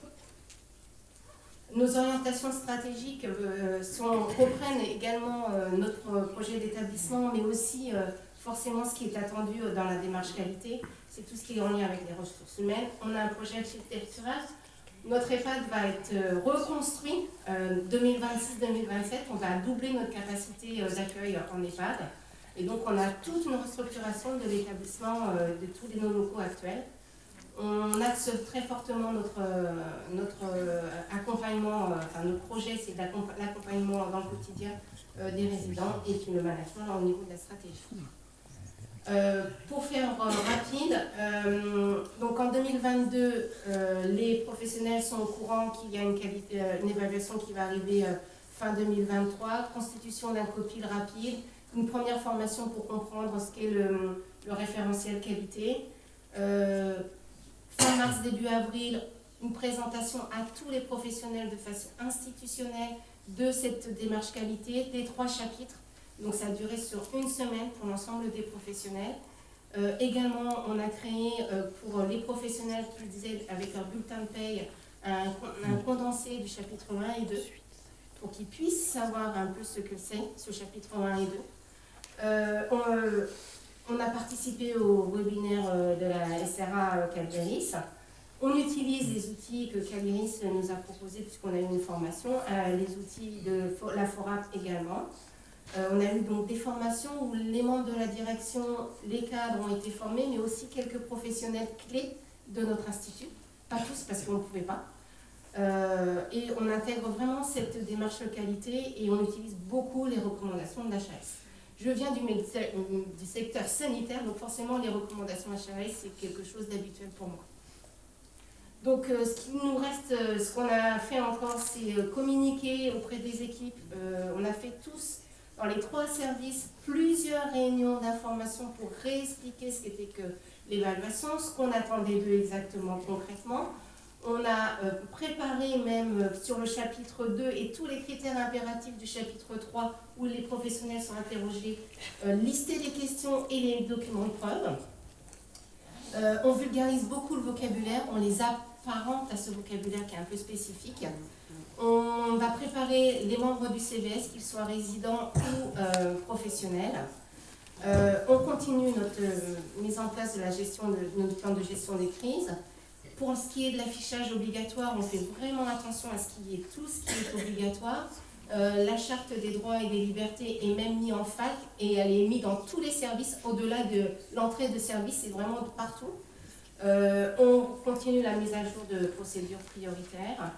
Nos orientations stratégiques reprennent également notre projet d'établissement, mais aussi forcément ce qui est attendu dans la démarche qualité, c'est tout ce qui est en lien avec les ressources humaines. On a un projet architectural. Notre EHPAD va être reconstruit 2026-2027. On va doubler notre capacité d'accueil en EHPAD. Et donc on a toute une restructuration de l'établissement de tous nos locaux actuels. On axe très fortement notre accompagnement, notre projet, c'est l'accompagnement dans le quotidien des résidents et puis le management au niveau de la stratégie. Pour faire rapide, donc en 2022, les professionnels sont au courant qu'il y a une évaluation qui va arriver fin 2023, constitution d'un copil rapide, une première formation pour comprendre ce qu'est le référentiel qualité. Fin mars, début avril, une présentation à tous les professionnels de façon institutionnelle de cette démarche qualité, des 3 chapitres. Donc ça a duré sur 1 semaine pour l'ensemble des professionnels. Également, on a créé pour les professionnels qui disaient avec leur bulletin de paye un condensé du chapitre 1 et 2 pour qu'ils puissent savoir un peu ce que c'est, ce chapitre 1 et 2. On a participé au webinaire de la SRA Calveris. On utilise les outils que Calveris nous a proposés puisqu'on a eu une formation, les outils de la FORAP également. On a eu donc des formations où les membres de la direction, les cadres ont été formés, mais aussi quelques professionnels clés de notre institut. Pas tous parce qu'on ne pouvait pas. Et on intègre vraiment cette démarche qualité et on utilise beaucoup les recommandations de l'HAS. Je viens du secteur sanitaire, donc forcément les recommandations HAS, c'est quelque chose d'habituel pour moi. Donc ce qui nous reste, ce qu'on a fait encore, c'est communiquer auprès des équipes. On a fait tous, dans les 3 services, plusieurs réunions d'information pour réexpliquer ce qu'était que l'évaluation, ce qu'on attendait d'eux exactement concrètement. On a préparé même sur le chapitre 2 et tous les critères impératifs du chapitre 3 où les professionnels sont interrogés, lister les questions et les documents de preuve. On vulgarise beaucoup le vocabulaire, on les apparente à ce vocabulaire qui est un peu spécifique. On va préparer les membres du CVS, qu'ils soient résidents ou professionnels. On continue notre mise en place de la gestion de notre plan de gestion des crises. Pour ce qui est de l'affichage obligatoire, on fait vraiment attention à ce qu'il y ait tout ce qui est obligatoire. La charte des droits et des libertés est même mise en fac et elle est mise dans tous les services, au-delà de l'entrée de service, c'est vraiment partout. On continue la mise à jour de procédures prioritaires.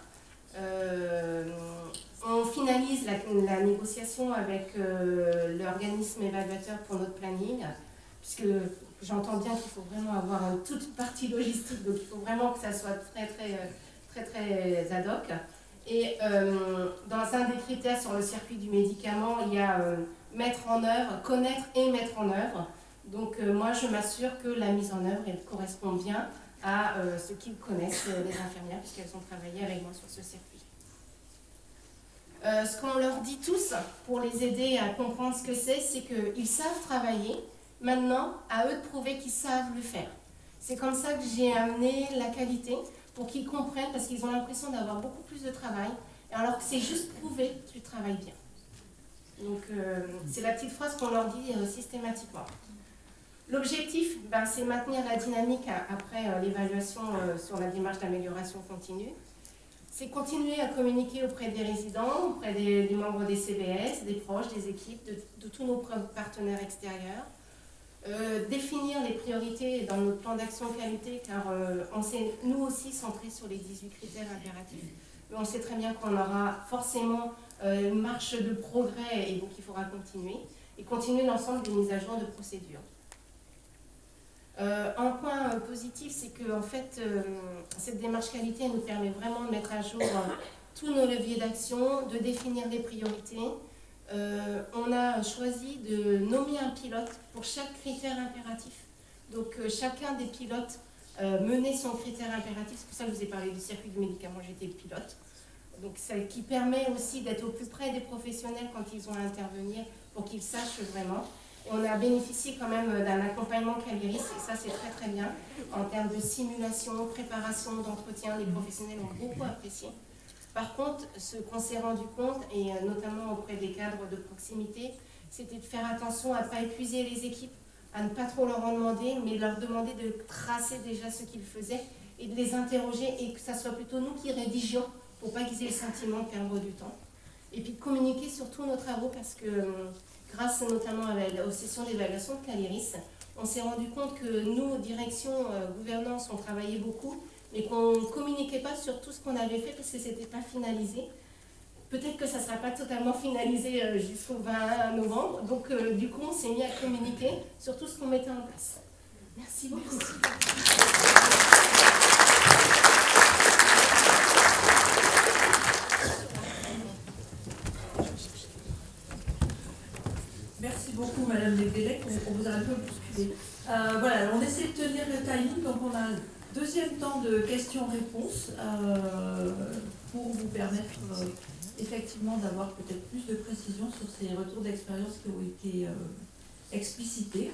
On finalise la négociation avec l'organisme évaluateur pour notre planning, puisque j'entends bien qu'il faut vraiment avoir toute partie logistique, donc il faut vraiment que ça soit très ad hoc. Et dans un des critères sur le circuit du médicament, il y a mettre en œuvre, connaître et mettre en œuvre. Donc moi je m'assure que la mise en œuvre elle correspond bien à ce qu'ils connaissent, les infirmières, puisqu'elles ont travaillé avec moi sur ce circuit. Ce qu'on leur dit tous, pour les aider à comprendre ce que c'est qu'ils savent travailler. Maintenant, à eux de prouver qu'ils savent le faire. C'est comme ça que j'ai amené la qualité, pour qu'ils comprennent, parce qu'ils ont l'impression d'avoir beaucoup plus de travail, alors que c'est juste prouver que tu travailles bien. Donc, c'est la petite phrase qu'on leur dit systématiquement. L'objectif, c'est maintenir la dynamique après l'évaluation sur la démarche d'amélioration continue. C'est continuer à communiquer auprès des résidents, auprès des membres des CVS, des proches, des équipes, de tous nos partenaires extérieurs. Définir les priorités dans notre plan d'action qualité, car on s'est nous aussi centré sur les 18 critères impératifs. Mais on sait très bien qu'on aura forcément une marche de progrès et donc il faudra continuer. Et continuer l'ensemble des mises à jour de procédures. Un point positif, c'est que en fait, cette démarche qualité elle nous permet vraiment de mettre à jour tous nos leviers d'action, de définir des priorités. On a choisi de nommer un pilote pour chaque critère impératif. Donc chacun des pilotes menait son critère impératif. C'est pour ça que je vous ai parlé du circuit du médicament, j'étais le pilote. Donc ça qui permet aussi d'être au plus près des professionnels quand ils ont à intervenir pour qu'ils sachent vraiment. On a bénéficié quand même d'un accompagnement Caliris, et ça c'est très très bien. En termes de simulation, préparation, d'entretien, les professionnels ont beaucoup apprécié. Par contre, ce qu'on s'est rendu compte, et notamment auprès des cadres de proximité, c'était de faire attention à ne pas épuiser les équipes, à ne pas trop leur en demander, mais leur demander de tracer déjà ce qu'ils faisaient et de les interroger, et que ça soit plutôt nous qui rédigions pour pas qu'ils aient le sentiment de perdre du temps. Et puis de communiquer sur tous nos travaux parce que grâce notamment aux sessions d'évaluation de Caliris, on s'est rendu compte que nous, direction, gouvernance, on travaillait beaucoup, mais qu'on ne communiquait pas sur tout ce qu'on avait fait parce que ce n'était pas finalisé. Peut-être que ça ne sera pas totalement finalisé jusqu'au 20 novembre, donc du coup on s'est mis à communiquer sur tout ce qu'on mettait en place. Merci beaucoup. Merci beaucoup, Madame Lebellec. On vous a un peu bousculé. Voilà, on essaie de tenir le timing, donc on a un deuxième temps de questions-réponses pour vous permettre effectivement d'avoir peut-être plus de précision sur ces retours d'expérience qui ont été explicités.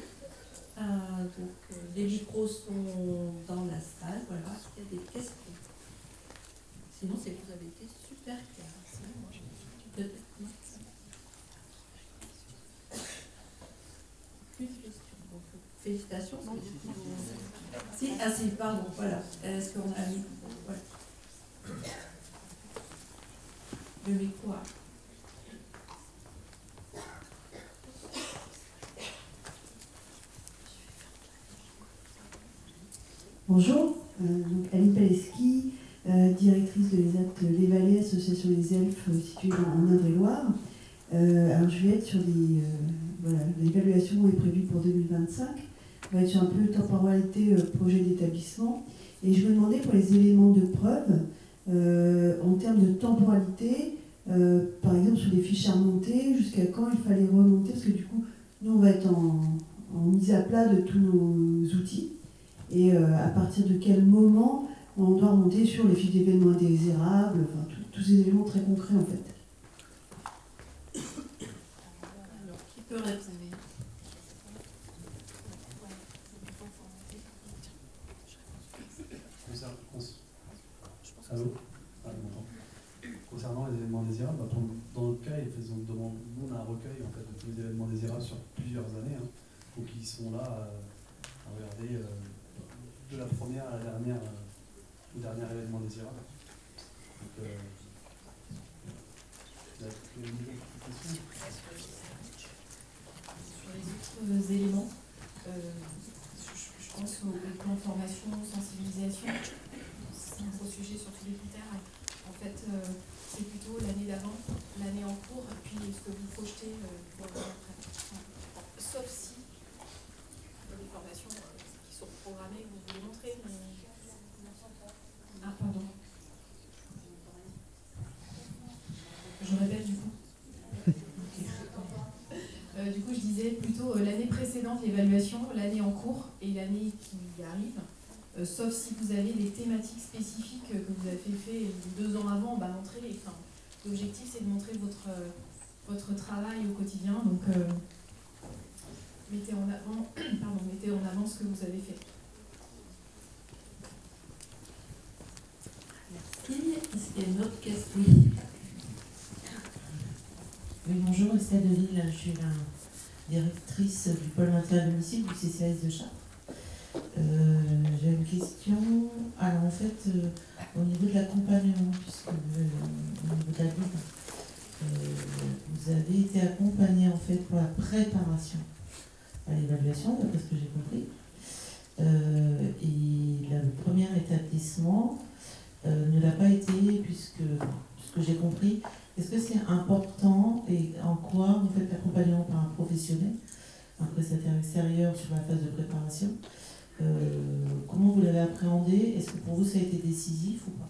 Donc les micros sont dans la salle. Voilà, il y a des questions. Sinon, c'est que vous avez été super clair. Une question. Donc, félicitations. Si, pardon, voilà. Est-ce qu'on a mis. Voilà. Le micro. Bonjour, donc Aline Paleski, directrice de l'ESAT L'Évalet, association des Elfes située en Indre-et-Loire. Alors je vais être sur l'évaluation est prévue pour 2025. On va être sur un peu temporalité projet d'établissement. Et je me demandais pour les éléments de preuve, en termes de temporalité, par exemple sur les fiches à remonter, jusqu'à quand il fallait remonter, parce que du coup, nous on va être en mise à plat de tous nos outils. Et à partir de quel moment on doit remonter sur les fiches d'événements indésirables, enfin tous ces éléments très concrets en fait. Alors, qui peut répondre? Allô? Concernant les événements désirables, dans notre cas, nous on a un recueil en fait, de tous les événements désirables sur plusieurs années, hein, donc ils sont là à regarder de la première à la dernière, au dernier événement désirable. Donc, sur les autres éléments, je pense au plan formation, sensibilisation, c'est un gros sujet sur tous les critères. En fait, c'est plutôt l'année d'avant, l'année en cours, et puis ce que vous projetez pour l'année après. Sauf si les formations qui sont programmées, vous voulez montrer. Mais... Ah, pardon. Je répète du coup. Du coup, je disais plutôt l'année précédente, l'évaluation, l'année en cours et l'année qui arrive. Sauf si vous avez des thématiques spécifiques que vous avez fait 2 ans avant, montrer. Enfin, l'objectif, c'est de montrer votre travail au quotidien. Donc, mettez en avant ce que vous avez fait. Merci. Est-ce qu'il y a une autre question? Oui, bonjour, Estelle Deville, je suis directrice du pôle maintien à domicile du CCAS de Chartres. J'ai une question. Alors en fait, au niveau de l'accompagnement, puisque au niveau de la Ligue, vous avez été accompagné en fait pour la préparation à l'évaluation, d'après ce que j'ai compris. Et là, le premier établissement ne l'a pas été, puisque ce que j'ai compris, est-ce que c'est important et en quoi vous faites l'accompagnement par un professionnel, un prestataire extérieur sur la phase de préparation? Comment vous l'avez appréhendé? Est-ce que pour vous ça a été décisif ou pas?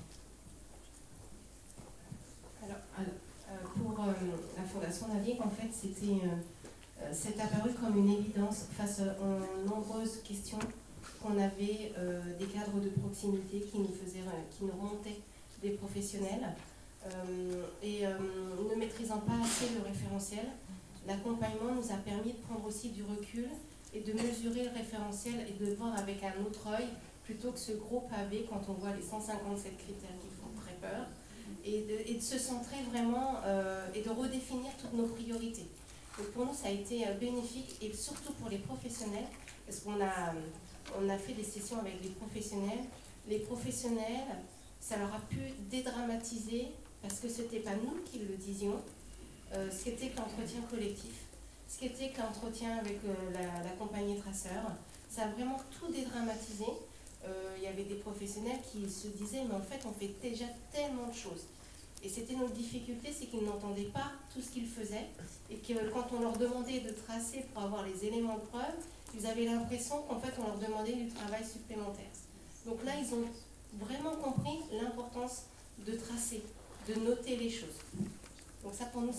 Pour la Fondation La Ligue, en fait, c'est apparu comme une évidence face aux nombreuses questions qu'on avait des cadres de proximité qui nous remontaient des professionnels. Ne maîtrisant pas assez le référentiel, l'accompagnement nous a permis de prendre aussi du recul et de mesurer le référentiel et de voir avec un autre œil plutôt que ce gros pavé quand on voit les 157 critères qui font très peur, et de se centrer vraiment et de redéfinir toutes nos priorités. Donc pour nous ça a été bénéfique, et surtout pour les professionnels, parce qu'on a fait des sessions avec les professionnels. Les professionnels, ça leur a pu dédramatiser, parce que ce n'était pas nous qui le disions, ce qu'était que l'entretien collectif, ce qu'était que l'entretien avec la compagnie traceur. Ça a vraiment tout dédramatisé. Il y avait des professionnels qui se disaient, mais en fait, on fait déjà tellement de choses. Et c'était notre difficulté, c'est qu'ils n'entendaient pas tout ce qu'ils faisaient, et que quand on leur demandait de tracer pour avoir les éléments de preuve, ils avaient l'impression qu'en fait, on leur demandait du travail supplémentaire. Donc là, ils ont vraiment compris l'importance de tracer, de noter les choses. Donc ça, pour nous,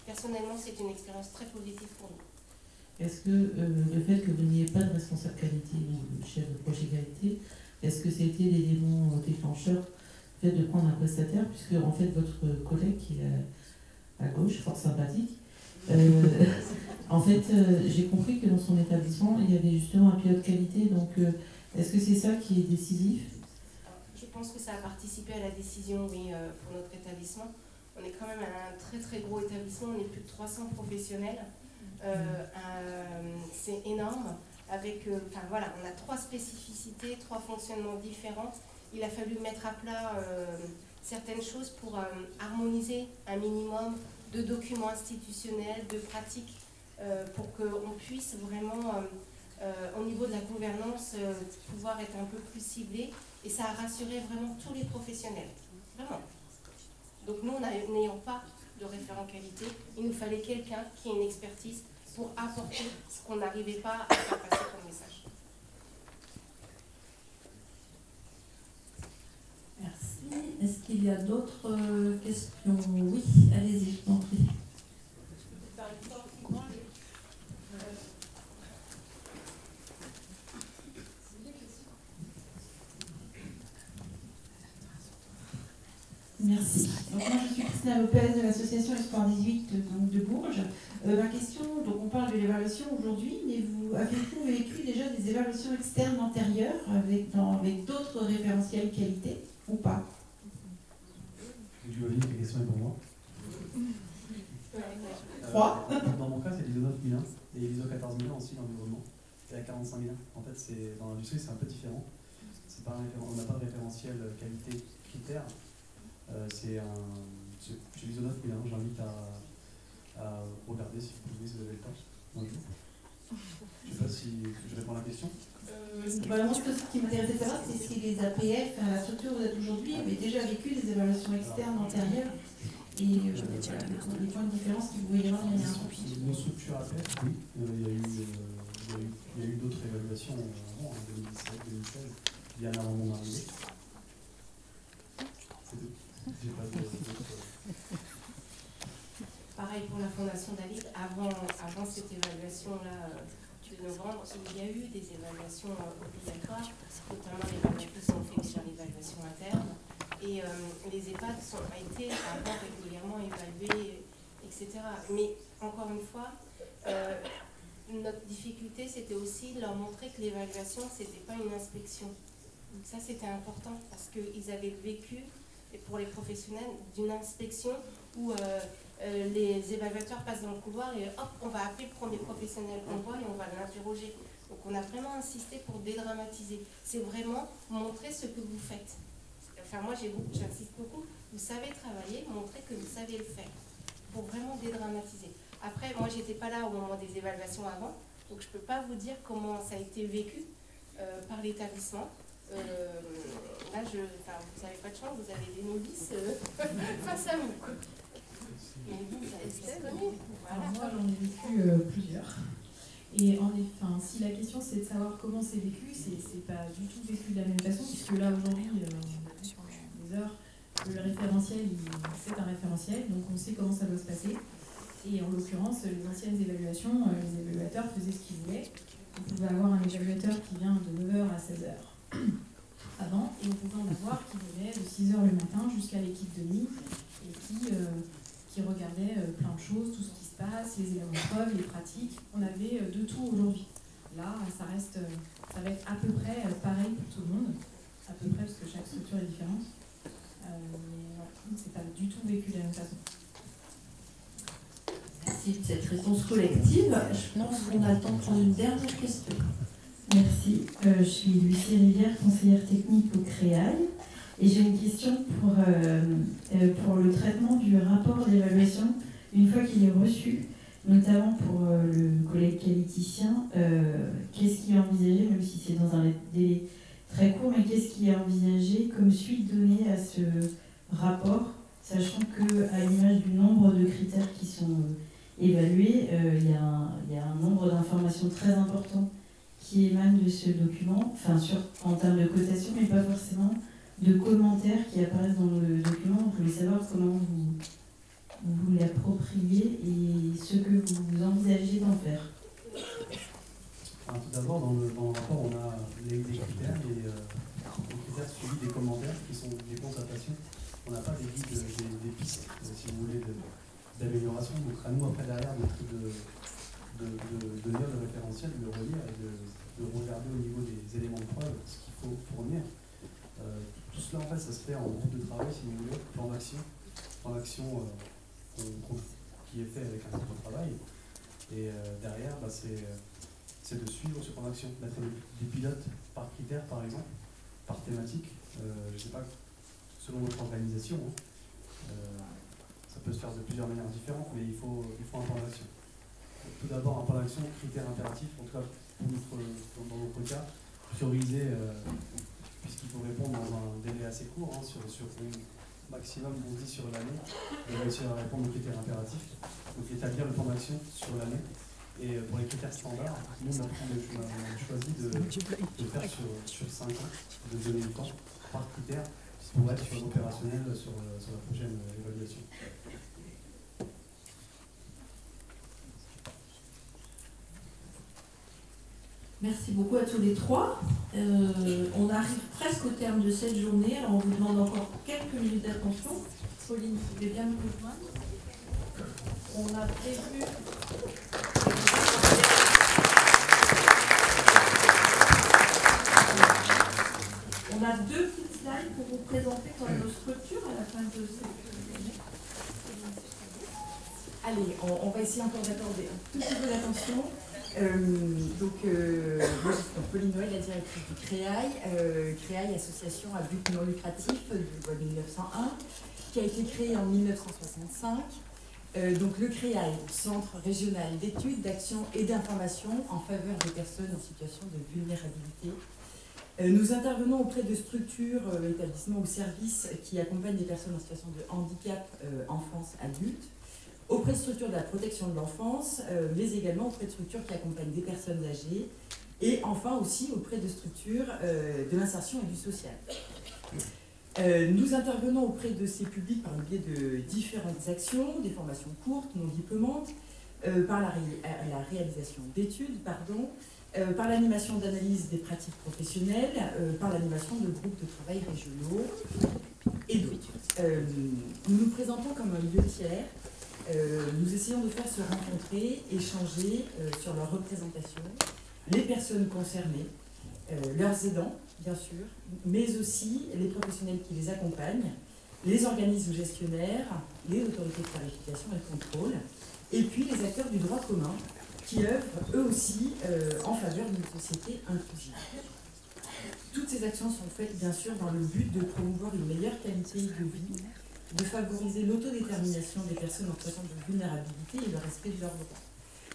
personnellement, c'est une expérience très positive pour nous. Est-ce que le fait que vous n'ayez pas de responsable qualité ou de chef de projet qualité, est-ce que c'était l'élément déclencheur fait de prendre un prestataire, puisque en fait votre collègue qui est à gauche, fort sympathique, en fait j'ai compris que dans son établissement il y avait justement un pilote qualité, donc est-ce que c'est ça qui est décisif? Je pense que ça a participé à la décision, oui, pour notre établissement. On est quand même un très très gros établissement, on est plus de 300 professionnels, c'est énorme, avec, voilà, on a 3 spécificités, 3 fonctionnements différents. Il a fallu mettre à plat certaines choses pour harmoniser un minimum de documents institutionnels, de pratiques, pour qu'on puisse vraiment, au niveau de la gouvernance, pouvoir être un peu plus ciblé. Et ça a rassuré vraiment tous les professionnels, vraiment. Donc nous, n'ayant pas de référent qualité, il nous fallait quelqu'un qui ait une expertise pour apporter ce qu'on n'arrivait pas à faire passer comme message. Merci. Est-ce qu'il y a d'autres questions? Oui, allez-y, je t'en prie. Merci. Donc moi je suis Christina Lopez de l'association Espoir 18 de Bourges. Ma question, donc on parle de l'évaluation aujourd'hui, mais avez-vous vécu déjà des évaluations externes antérieures avec d'autres référentiels qualité ou pas? J'imagine que la question est pour moi. 3. Dans mon cas, c'est l'ISO 9001 et l'ISO 14001 aussi, l'environnement. Et la 45001. En fait, dans l'industrie, c'est un peu différent. On n'a pas de référentiel qualité critère. C'est l'ISO 9001. J'invite à regarder si vous avez le temps un jour. Je ne sais pas si je réponds à la question. Moi, ce qui m'intéressait de savoir, c'est si les APF, la structure où vous êtes aujourd'hui, avaient déjà vécu des évaluations externes antérieures et les points de différence que vous voyez là, il y en a un. Nos structures APF, oui. Il y a eu d'autres évaluations avant, en 2017, 2016, bien avant mon arrivée. C'est tout. J'ai pas Pareil pour la Fondation David, avant cette évaluation-là de novembre, il y a eu des évaluations obligatoires, notamment l'évaluation qui sont faites sur l'évaluation interne. Et les EHPAD ont été avant régulièrement évalués, etc. Mais encore une fois, notre difficulté, c'était aussi de leur montrer que l'évaluation, ce n'était pas une inspection. Donc ça, c'était important parce qu'ils avaient le vécu, et pour les professionnels, d'une inspection où les évaluateurs passent dans le couloir et hop, on va appeler le premier professionnel qu'on voit et on va l'interroger. Donc on a vraiment insisté pour dédramatiser. C'est vraiment montrer ce que vous faites. Enfin moi j'insiste beaucoup, vous savez travailler, montrer que vous savez le faire. Pour vraiment dédramatiser. Après, moi j'étais pas là au moment des évaluations avant, donc je peux pas vous dire comment ça a été vécu par l'établissement. Là, vous n'avez pas de chance, vous avez des novices face à vous. Mais vous avez bien connu. Alors moi j'en ai vécu plusieurs. Et en effet, si la question c'est de savoir comment c'est vécu, c'est pas du tout vécu de la même façon, puisque là aujourd'hui, des heures, le référentiel, c'est un référentiel, donc on sait comment ça doit se passer. Et en l'occurrence, les anciennes évaluations, les évaluateurs faisaient ce qu'ils voulaient. On pouvait avoir un évaluateur qui vient de 9h à 16h avant, et on pouvait en avoir qui venait de 6h le matin jusqu'à l'équipe de nuit, et qui regardait plein de choses, tout ce qui se passe, les élèves en preuve, les pratiques. On avait de tout aujourd'hui. Là, ça va être à peu près pareil pour tout le monde, à peu près parce que chaque structure est différente. Mais ouais, c'est pas du tout vécu de la même façon. Merci de cette réponse collective. Je pense qu'on a le temps de prendre une dernière question. Merci. Je suis Lucie Rivière, conseillère technique au CREAI. Et j'ai une question pour le traitement du rapport d'évaluation une fois qu'il est reçu, notamment pour le collègue qualiticien. Qu'est-ce qui est envisagé, même si c'est dans un délai très court, mais qu'est-ce qui est envisagé comme suite donnée à ce rapport, sachant qu'à l'image du nombre de critères qui sont évalués, il y a un nombre d'informations très important qui émanent de ce document, enfin en termes de cotation, mais pas forcément de commentaires qui apparaissent dans le document. On voulait savoir comment vous l'appropriez et ce que vous envisagez d'en faire. Alors, tout d'abord, dans le rapport, on a les critères et les critères suivis des commentaires qui sont des constatations. On n'a pas des guides, des pistes, si vous voulez, d'amélioration. Donc à nous, après, derrière, de lire le référentiel, de le relire et de regarder au niveau des éléments de preuve ce qu'il faut fournir. Tout cela, en fait, ça se fait en groupe de travail, si vous voulez, plan d'action qui est fait avec un groupe de travail. Et derrière, c'est de suivre ce plan d'action, mettre des pilotes par critère, par exemple, par thématique. Je ne sais pas, selon votre organisation, ça peut se faire de plusieurs manières différentes, mais il faut un plan d'action. Tout d'abord, un plan d'action, critères impératifs, en tout cas, dans notre cas, prioriser, puisqu'il faut répondre dans un délai assez court, sur maximum, on dit sur l'année, et réussir à répondre aux critères impératifs. Donc établir le plan d'action sur l'année. Et pour les critères standards, nous on a choisi de faire sur 5 ans, de donner le temps par critère pour être sur l'opérationnel sur la prochaine évaluation. Merci beaucoup à tous les trois. On arrive presque au terme de cette journée. Alors on vous demande encore quelques minutes d'attention. Pauline, vous pouvez bien nous rejoindre. On a prévu... On a 2 petites slides pour vous présenter comme nos structures à la fin de cette journée. Allez, on va essayer encore d'accorder un tout petit peu d'attention. Moi, je suis Pauline Noël, la directrice du CREAI. CREAI, association à but non lucratif de loi de 1901, qui a été créée en 1965. Donc le CREAI, Centre régional d'études, d'action et d'information en faveur des personnes en situation de vulnérabilité. Nous intervenons auprès de structures, établissements ou services qui accompagnent des personnes en situation de handicap, enfance, adulte, auprès de structures de la protection de l'enfance, mais également auprès de structures qui accompagnent des personnes âgées, et enfin aussi auprès de structures de l'insertion et du social. Nous intervenons auprès de ces publics par le biais de différentes actions, des formations courtes, non diplômantes, par la réalisation d'études, par l'animation d'analyse des pratiques professionnelles, par l'animation de groupes de travail régionaux et d'autres. Nous nous présentons comme un lieu tiers. Nous essayons de faire se rencontrer, échanger sur leur représentation, les personnes concernées, leurs aidants, bien sûr, mais aussi les professionnels qui les accompagnent, les organismes gestionnaires, les autorités de tarification et de contrôle, et puis les acteurs du droit commun qui œuvrent eux aussi en faveur d'une société inclusive. Toutes ces actions sont faites bien sûr dans le but de promouvoir une meilleure qualité de vie, de favoriser l'autodétermination des personnes en situation de vulnérabilité et le respect de leurs droits.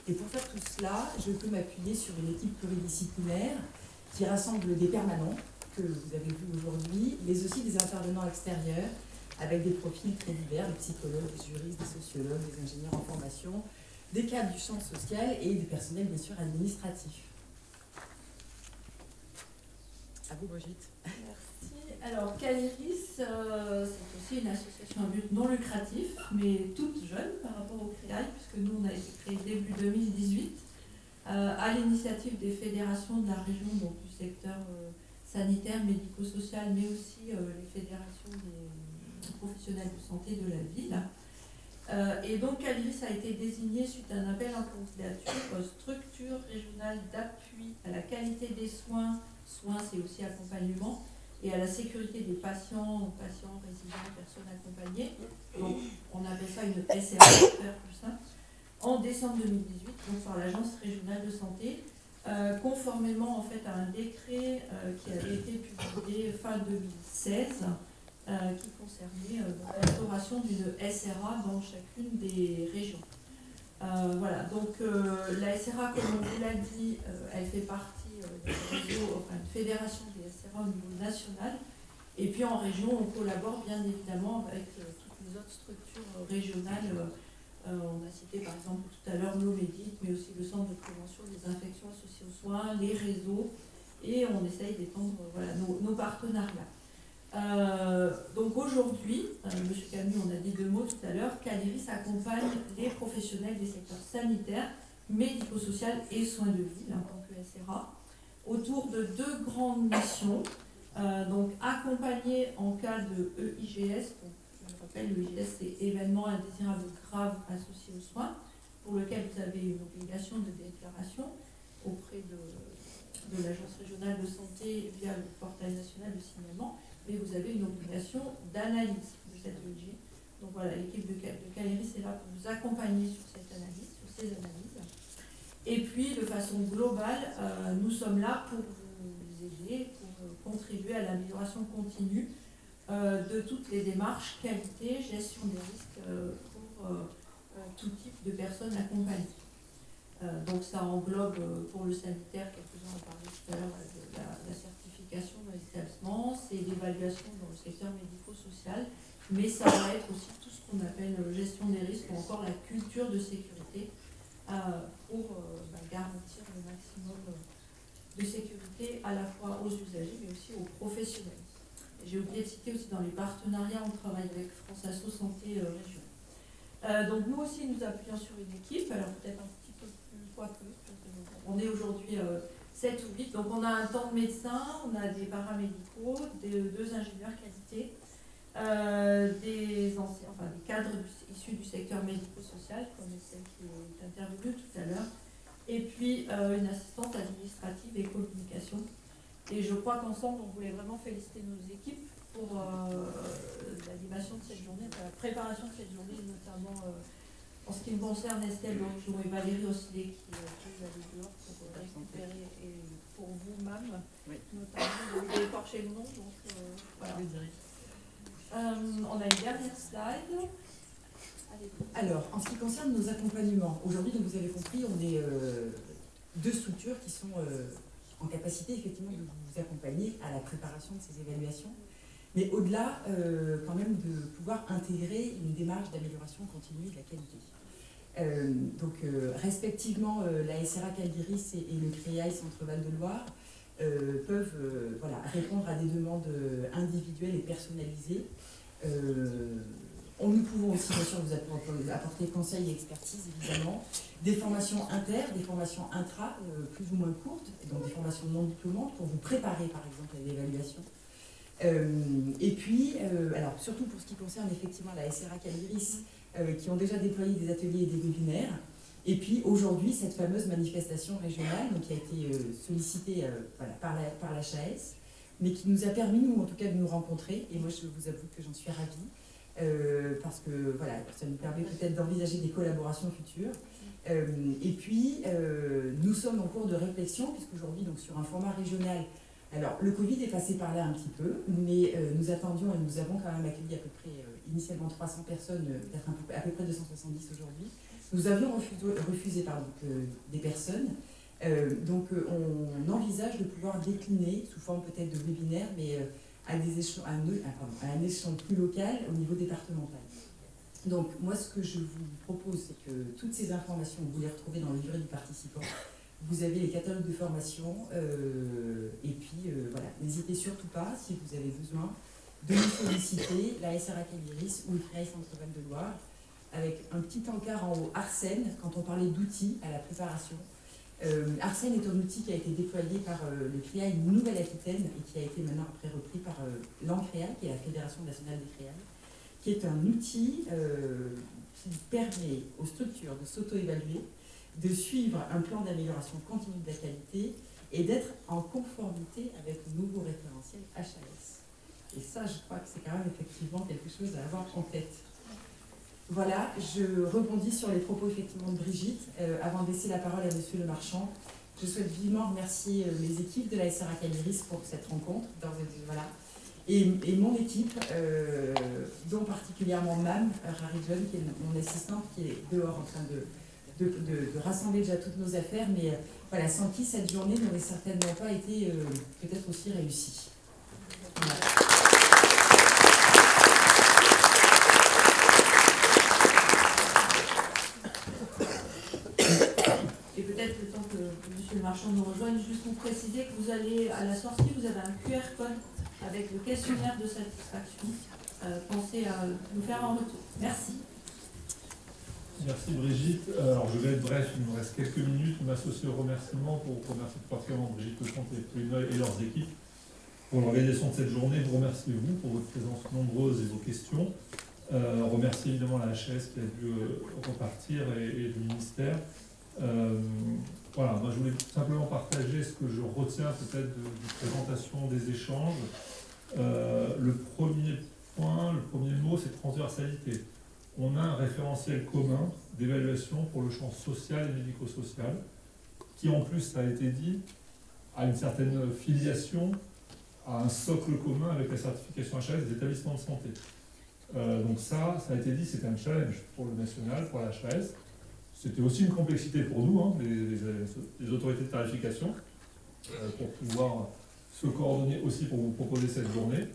Et pour faire tout cela, je peux m'appuyer sur une équipe pluridisciplinaire qui rassemble des permanents, que vous avez vus aujourd'hui, mais aussi des intervenants extérieurs, avec des profils très divers, des psychologues, des juristes, des sociologues, des ingénieurs en formation, des cadres du champ social et des personnels bien sûr administratifs. À vous Brigitte. Merci. Alors Caliris, c'est aussi une association à but non lucratif, mais toute jeune par rapport au CREAI, puisque nous on a été créé début 2018, à l'initiative des fédérations de la région, donc du secteur sanitaire, médico-social, mais aussi les fédérations des professionnels de santé de la ville. Et donc Caliris a été désigné suite à un appel en candidature structure régionale d'appui à la qualité des soins, c'est aussi accompagnement, et à la sécurité des patients, résidents, personnes accompagnées. Donc on appelle ça une SRA, pour faire plus simple, en décembre 2018, donc par l'Agence régionale de santé, conformément en fait à un décret qui avait été publié fin 2016, qui concernait l'instauration d'une SRA dans chacune des régions. Voilà, donc la SRA, comme on vous l'a dit, elle fait partie d'un réseau, enfin une fédération des SRA au niveau national. Et puis en région, on collabore bien évidemment avec toutes les autres structures régionales. On a cité par exemple tout à l'heure l'OMEDIC, mais aussi le Centre de prévention des infections associées aux soins, les réseaux, et on essaye d'étendre voilà, nos partenariats. Donc aujourd'hui, M. Camus, on a dit 2 mots tout à l'heure, Caliris accompagne les professionnels des secteurs sanitaires, médico-social et soins de ville en tant que SRA, autour de 2 grandes missions. Donc accompagner en cas de EIGS, donc, je rappelle, l'EIGS c'est événement indésirable grave associé aux soins, pour lequel vous avez une obligation de déclaration auprès de l'Agence régionale de santé via le portail national de signalement, mais vous avez une obligation d'analyse de cette EIG. Donc voilà, l'équipe de Caliris est là pour vous accompagner sur cette analyse, sur ces analyses. Et puis, de façon globale, nous sommes là pour vous aider, pour contribuer à l'amélioration continue de toutes les démarches qualité, gestion des risques pour tout type de personnes accompagnées. Donc ça englobe pour le sanitaire, quelques-uns ont parlé tout à l'heure de la certification dans les établissements, c'est l'évaluation dans le secteur médico-social, mais ça va être aussi tout ce qu'on appelle gestion des risques ou encore la culture de sécurité pour garantir le maximum de sécurité à la fois aux usagers mais aussi aux professionnels. J'ai oublié de citer aussi dans les partenariats, on travaille avec France Asso Santé Région. Donc nous aussi nous appuyons sur une équipe, alors peut-être un petit peu plus, on est aujourd'hui 7 ou 8, donc on a un temps de médecins, on a des paramédicaux, 2 ingénieurs qualité, des cadres issus du secteur médico-social, comme celle qui est intervenue tout à l'heure, et puis une assistante administrative et communication. Et je crois qu'ensemble, on voulait vraiment féliciter nos équipes pour l'animation de cette journée, la préparation de cette journée, notamment en ce qui me concerne Estelle Bourgeon et Valérie Osselet qui vous allez dehors pour récupérer, et pour vous, Mam, oui. Notamment, vous avez écorché le nom, donc voilà. On a une dernière slide. Alors, en ce qui concerne nos accompagnements, aujourd'hui, vous avez compris, on est 2 structures qui sont en capacité effectivement de vous accompagner à la préparation de ces évaluations, mais au-delà quand même de pouvoir intégrer une démarche d'amélioration continue de la qualité. Donc respectivement la SRA Caliris et le CREAI Centre-Val de Loire peuvent répondre à des demandes individuelles et personnalisées. Nous pouvons aussi bien sûr vous apporter conseils et expertise évidemment, des formations inter, des formations intra plus ou moins courtes, donc des formations non diplômantes pour vous préparer par exemple à l'évaluation. Et puis, alors surtout pour ce qui concerne effectivement la SRA Caliris, qui ont déjà déployé des ateliers et des webinaires, et puis aujourd'hui cette fameuse manifestation régionale donc, qui a été sollicitée par la HAS, mais qui nous a permis, nous en tout cas, de nous rencontrer, et moi je vous avoue que j'en suis ravie. parce que voilà, ça nous permet peut-être d'envisager des collaborations futures. Et puis, nous sommes en cours de réflexion, puisqu'aujourd'hui, donc sur un format régional, alors le Covid est passé par là un petit peu, mais nous attendions et nous avons quand même accueilli à peu près, initialement 300 personnes, peut-être à peu près 270 aujourd'hui. Nous avions refusé des personnes. Donc on envisage de pouvoir décliner sous forme peut-être de webinaire, mais à un échelon plus local au niveau départemental. Donc moi ce que je vous propose, c'est que toutes ces informations, vous les retrouvez dans le livret du participant. Vous avez les catalogues de formation, et puis voilà, n'hésitez surtout pas, si vous avez besoin, de nous solliciter, la SRA Caliris ou le CREAI Centre-Val de Loire, avec un petit encart en haut, Arsène, quand on parlait d'outils à la préparation. Arsène est un outil qui a été déployé par le CREAI Nouvelle-Aquitaine et qui a été maintenant après repris par l'ANCREAL, qui est la Fédération nationale des CREAI, qui est un outil qui permet aux structures de s'auto-évaluer, de suivre un plan d'amélioration continue de la qualité et d'être en conformité avec le nouveau référentiel HAS. Et ça, je crois que c'est quand même effectivement quelque chose à avoir en tête. Voilà, je rebondis sur les propos effectivement de Brigitte. Avant de laisser la parole à Monsieur Le Marchand, je souhaite vivement remercier les équipes de la SRA Caliris pour cette rencontre. Voilà. Et mon équipe, dont particulièrement Mam Rarijon, qui est mon assistante, qui est dehors en train de rassembler déjà toutes nos affaires, mais voilà, sans qui cette journée n'aurait certainement pas été peut-être aussi réussie. Voilà. Et peut-être le temps que Monsieur Le Marchand nous rejoigne, juste pour préciser que vous allez, à la sortie, vous avez un QR code avec le questionnaire de satisfaction. Pensez à nous faire un retour. Merci. Merci Brigitte. Alors je vais être bref, il nous reste quelques minutes. Je m'associe au remerciement pour remercier particulièrement Brigitte Lecomte et leurs équipes pour l'organisation de cette journée. Vous remerciez vous pour votre présence nombreuse et vos questions. Remercier évidemment la HAS qui a dû repartir et le ministère. Voilà, moi je voulais simplement partager ce que je retiens peut-être de présentation des échanges. Le premier point, le premier mot, c'est transversalité. On a un référentiel commun d'évaluation pour le champ social et médico-social, qui en plus, ça a été dit, a une certaine filiation à un socle commun avec la certification HAS des établissements de santé. Donc ça a été dit, c'est un challenge pour le national, pour la HAS. C'était aussi une complexité pour nous, hein, les autorités de tarification, pour pouvoir se coordonner aussi pour vous proposer cette journée.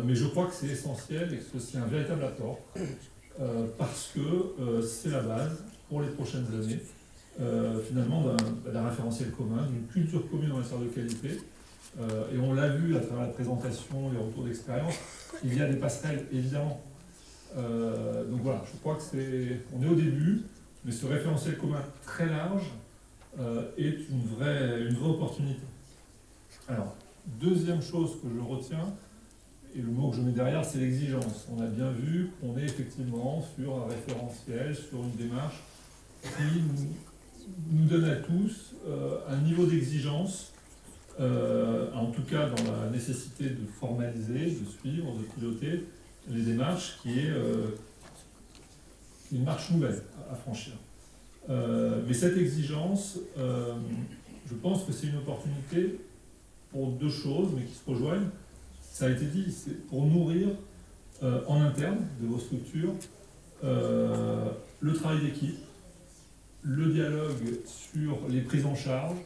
Mais je crois que c'est essentiel et que c'est un véritable apport, parce que c'est la base pour les prochaines années, finalement, d'un référentiel commun, d'une culture commune en matière de qualité. Et on l'a vu à travers la présentation, les retours d'expérience, il y a des passerelles, évidemment. Donc voilà, je crois que on est au début, mais ce référentiel commun très large est une vraie opportunité. Alors, deuxième chose que je retiens, et le mot que je mets derrière, c'est l'exigence. On a bien vu qu'on est effectivement sur un référentiel, sur une démarche qui nous donne à tous un niveau d'exigence, en tout cas dans la nécessité de formaliser, de suivre, de piloter les démarches, qui est une marche nouvelle à franchir. Mais cette exigence, je pense que c'est une opportunité pour deux choses, mais qui se rejoignent. Ça a été dit, c'est pour nourrir en interne de vos structures le travail d'équipe, le dialogue sur les prises en charge,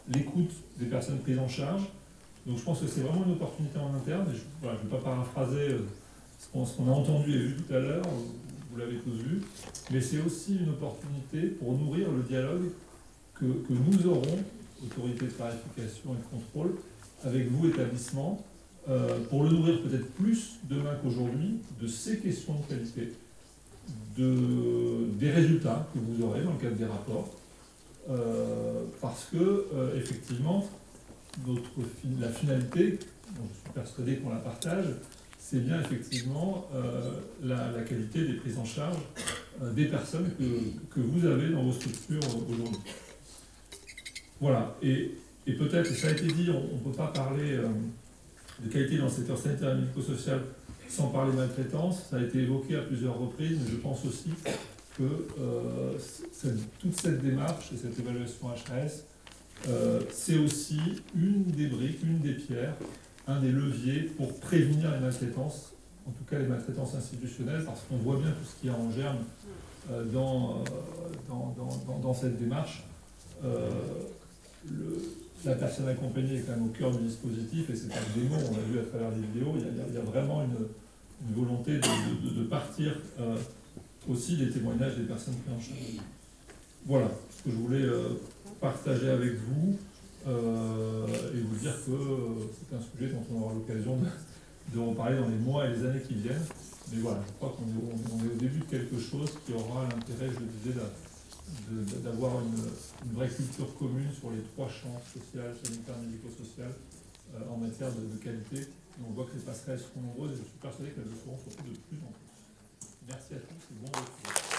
l'écoute des personnes prises en charge. Donc je pense que c'est vraiment une opportunité en interne. Et je ne vais pas paraphraser ce qu'on a entendu et vu tout à l'heure, vous l'avez tous vu, mais c'est aussi une opportunité pour nourrir le dialogue que nous aurons, autorité de tarification et de contrôle, avec vous, établissement, pour le nourrir peut-être plus demain qu'aujourd'hui de ces questions de qualité, des résultats que vous aurez dans le cadre des rapports, parce que effectivement, la finalité, dont je suis persuadé qu'on la partage, c'est bien effectivement la qualité des prises en charge des personnes que vous avez dans vos structures aujourd'hui. Voilà, et peut-être, ça a été dit, on ne peut pas parler de qualité dans le secteur sanitaire et médico-social sans parler maltraitance, ça a été évoqué à plusieurs reprises, mais je pense aussi que toute cette démarche et cette évaluation HAS, c'est aussi une des briques, une des pierres, un des leviers pour prévenir les maltraitances, en tout cas les maltraitances institutionnelles, parce qu'on voit bien tout ce qu'il y a en germe dans cette démarche. La personne accompagnée est quand même au cœur du dispositif, et c'est pas le démo, on l'a vu à travers les vidéos, il y a vraiment une volonté de partir aussi des témoignages des personnes prises en charge. Voilà ce que je voulais partager avec vous et vous dire que c'est un sujet dont on aura l'occasion de reparler dans les mois et les années qui viennent. Mais voilà, je crois qu'on est au début de quelque chose qui aura l'intérêt, je le disais, d'avoir une vraie culture commune sur les trois champs, social, sanitaire, médico-social, en matière de qualité. Et on voit que les passerelles seront nombreuses et je suis persuadé qu'elles le seront surtout de plus en plus. Merci à tous et bon retour.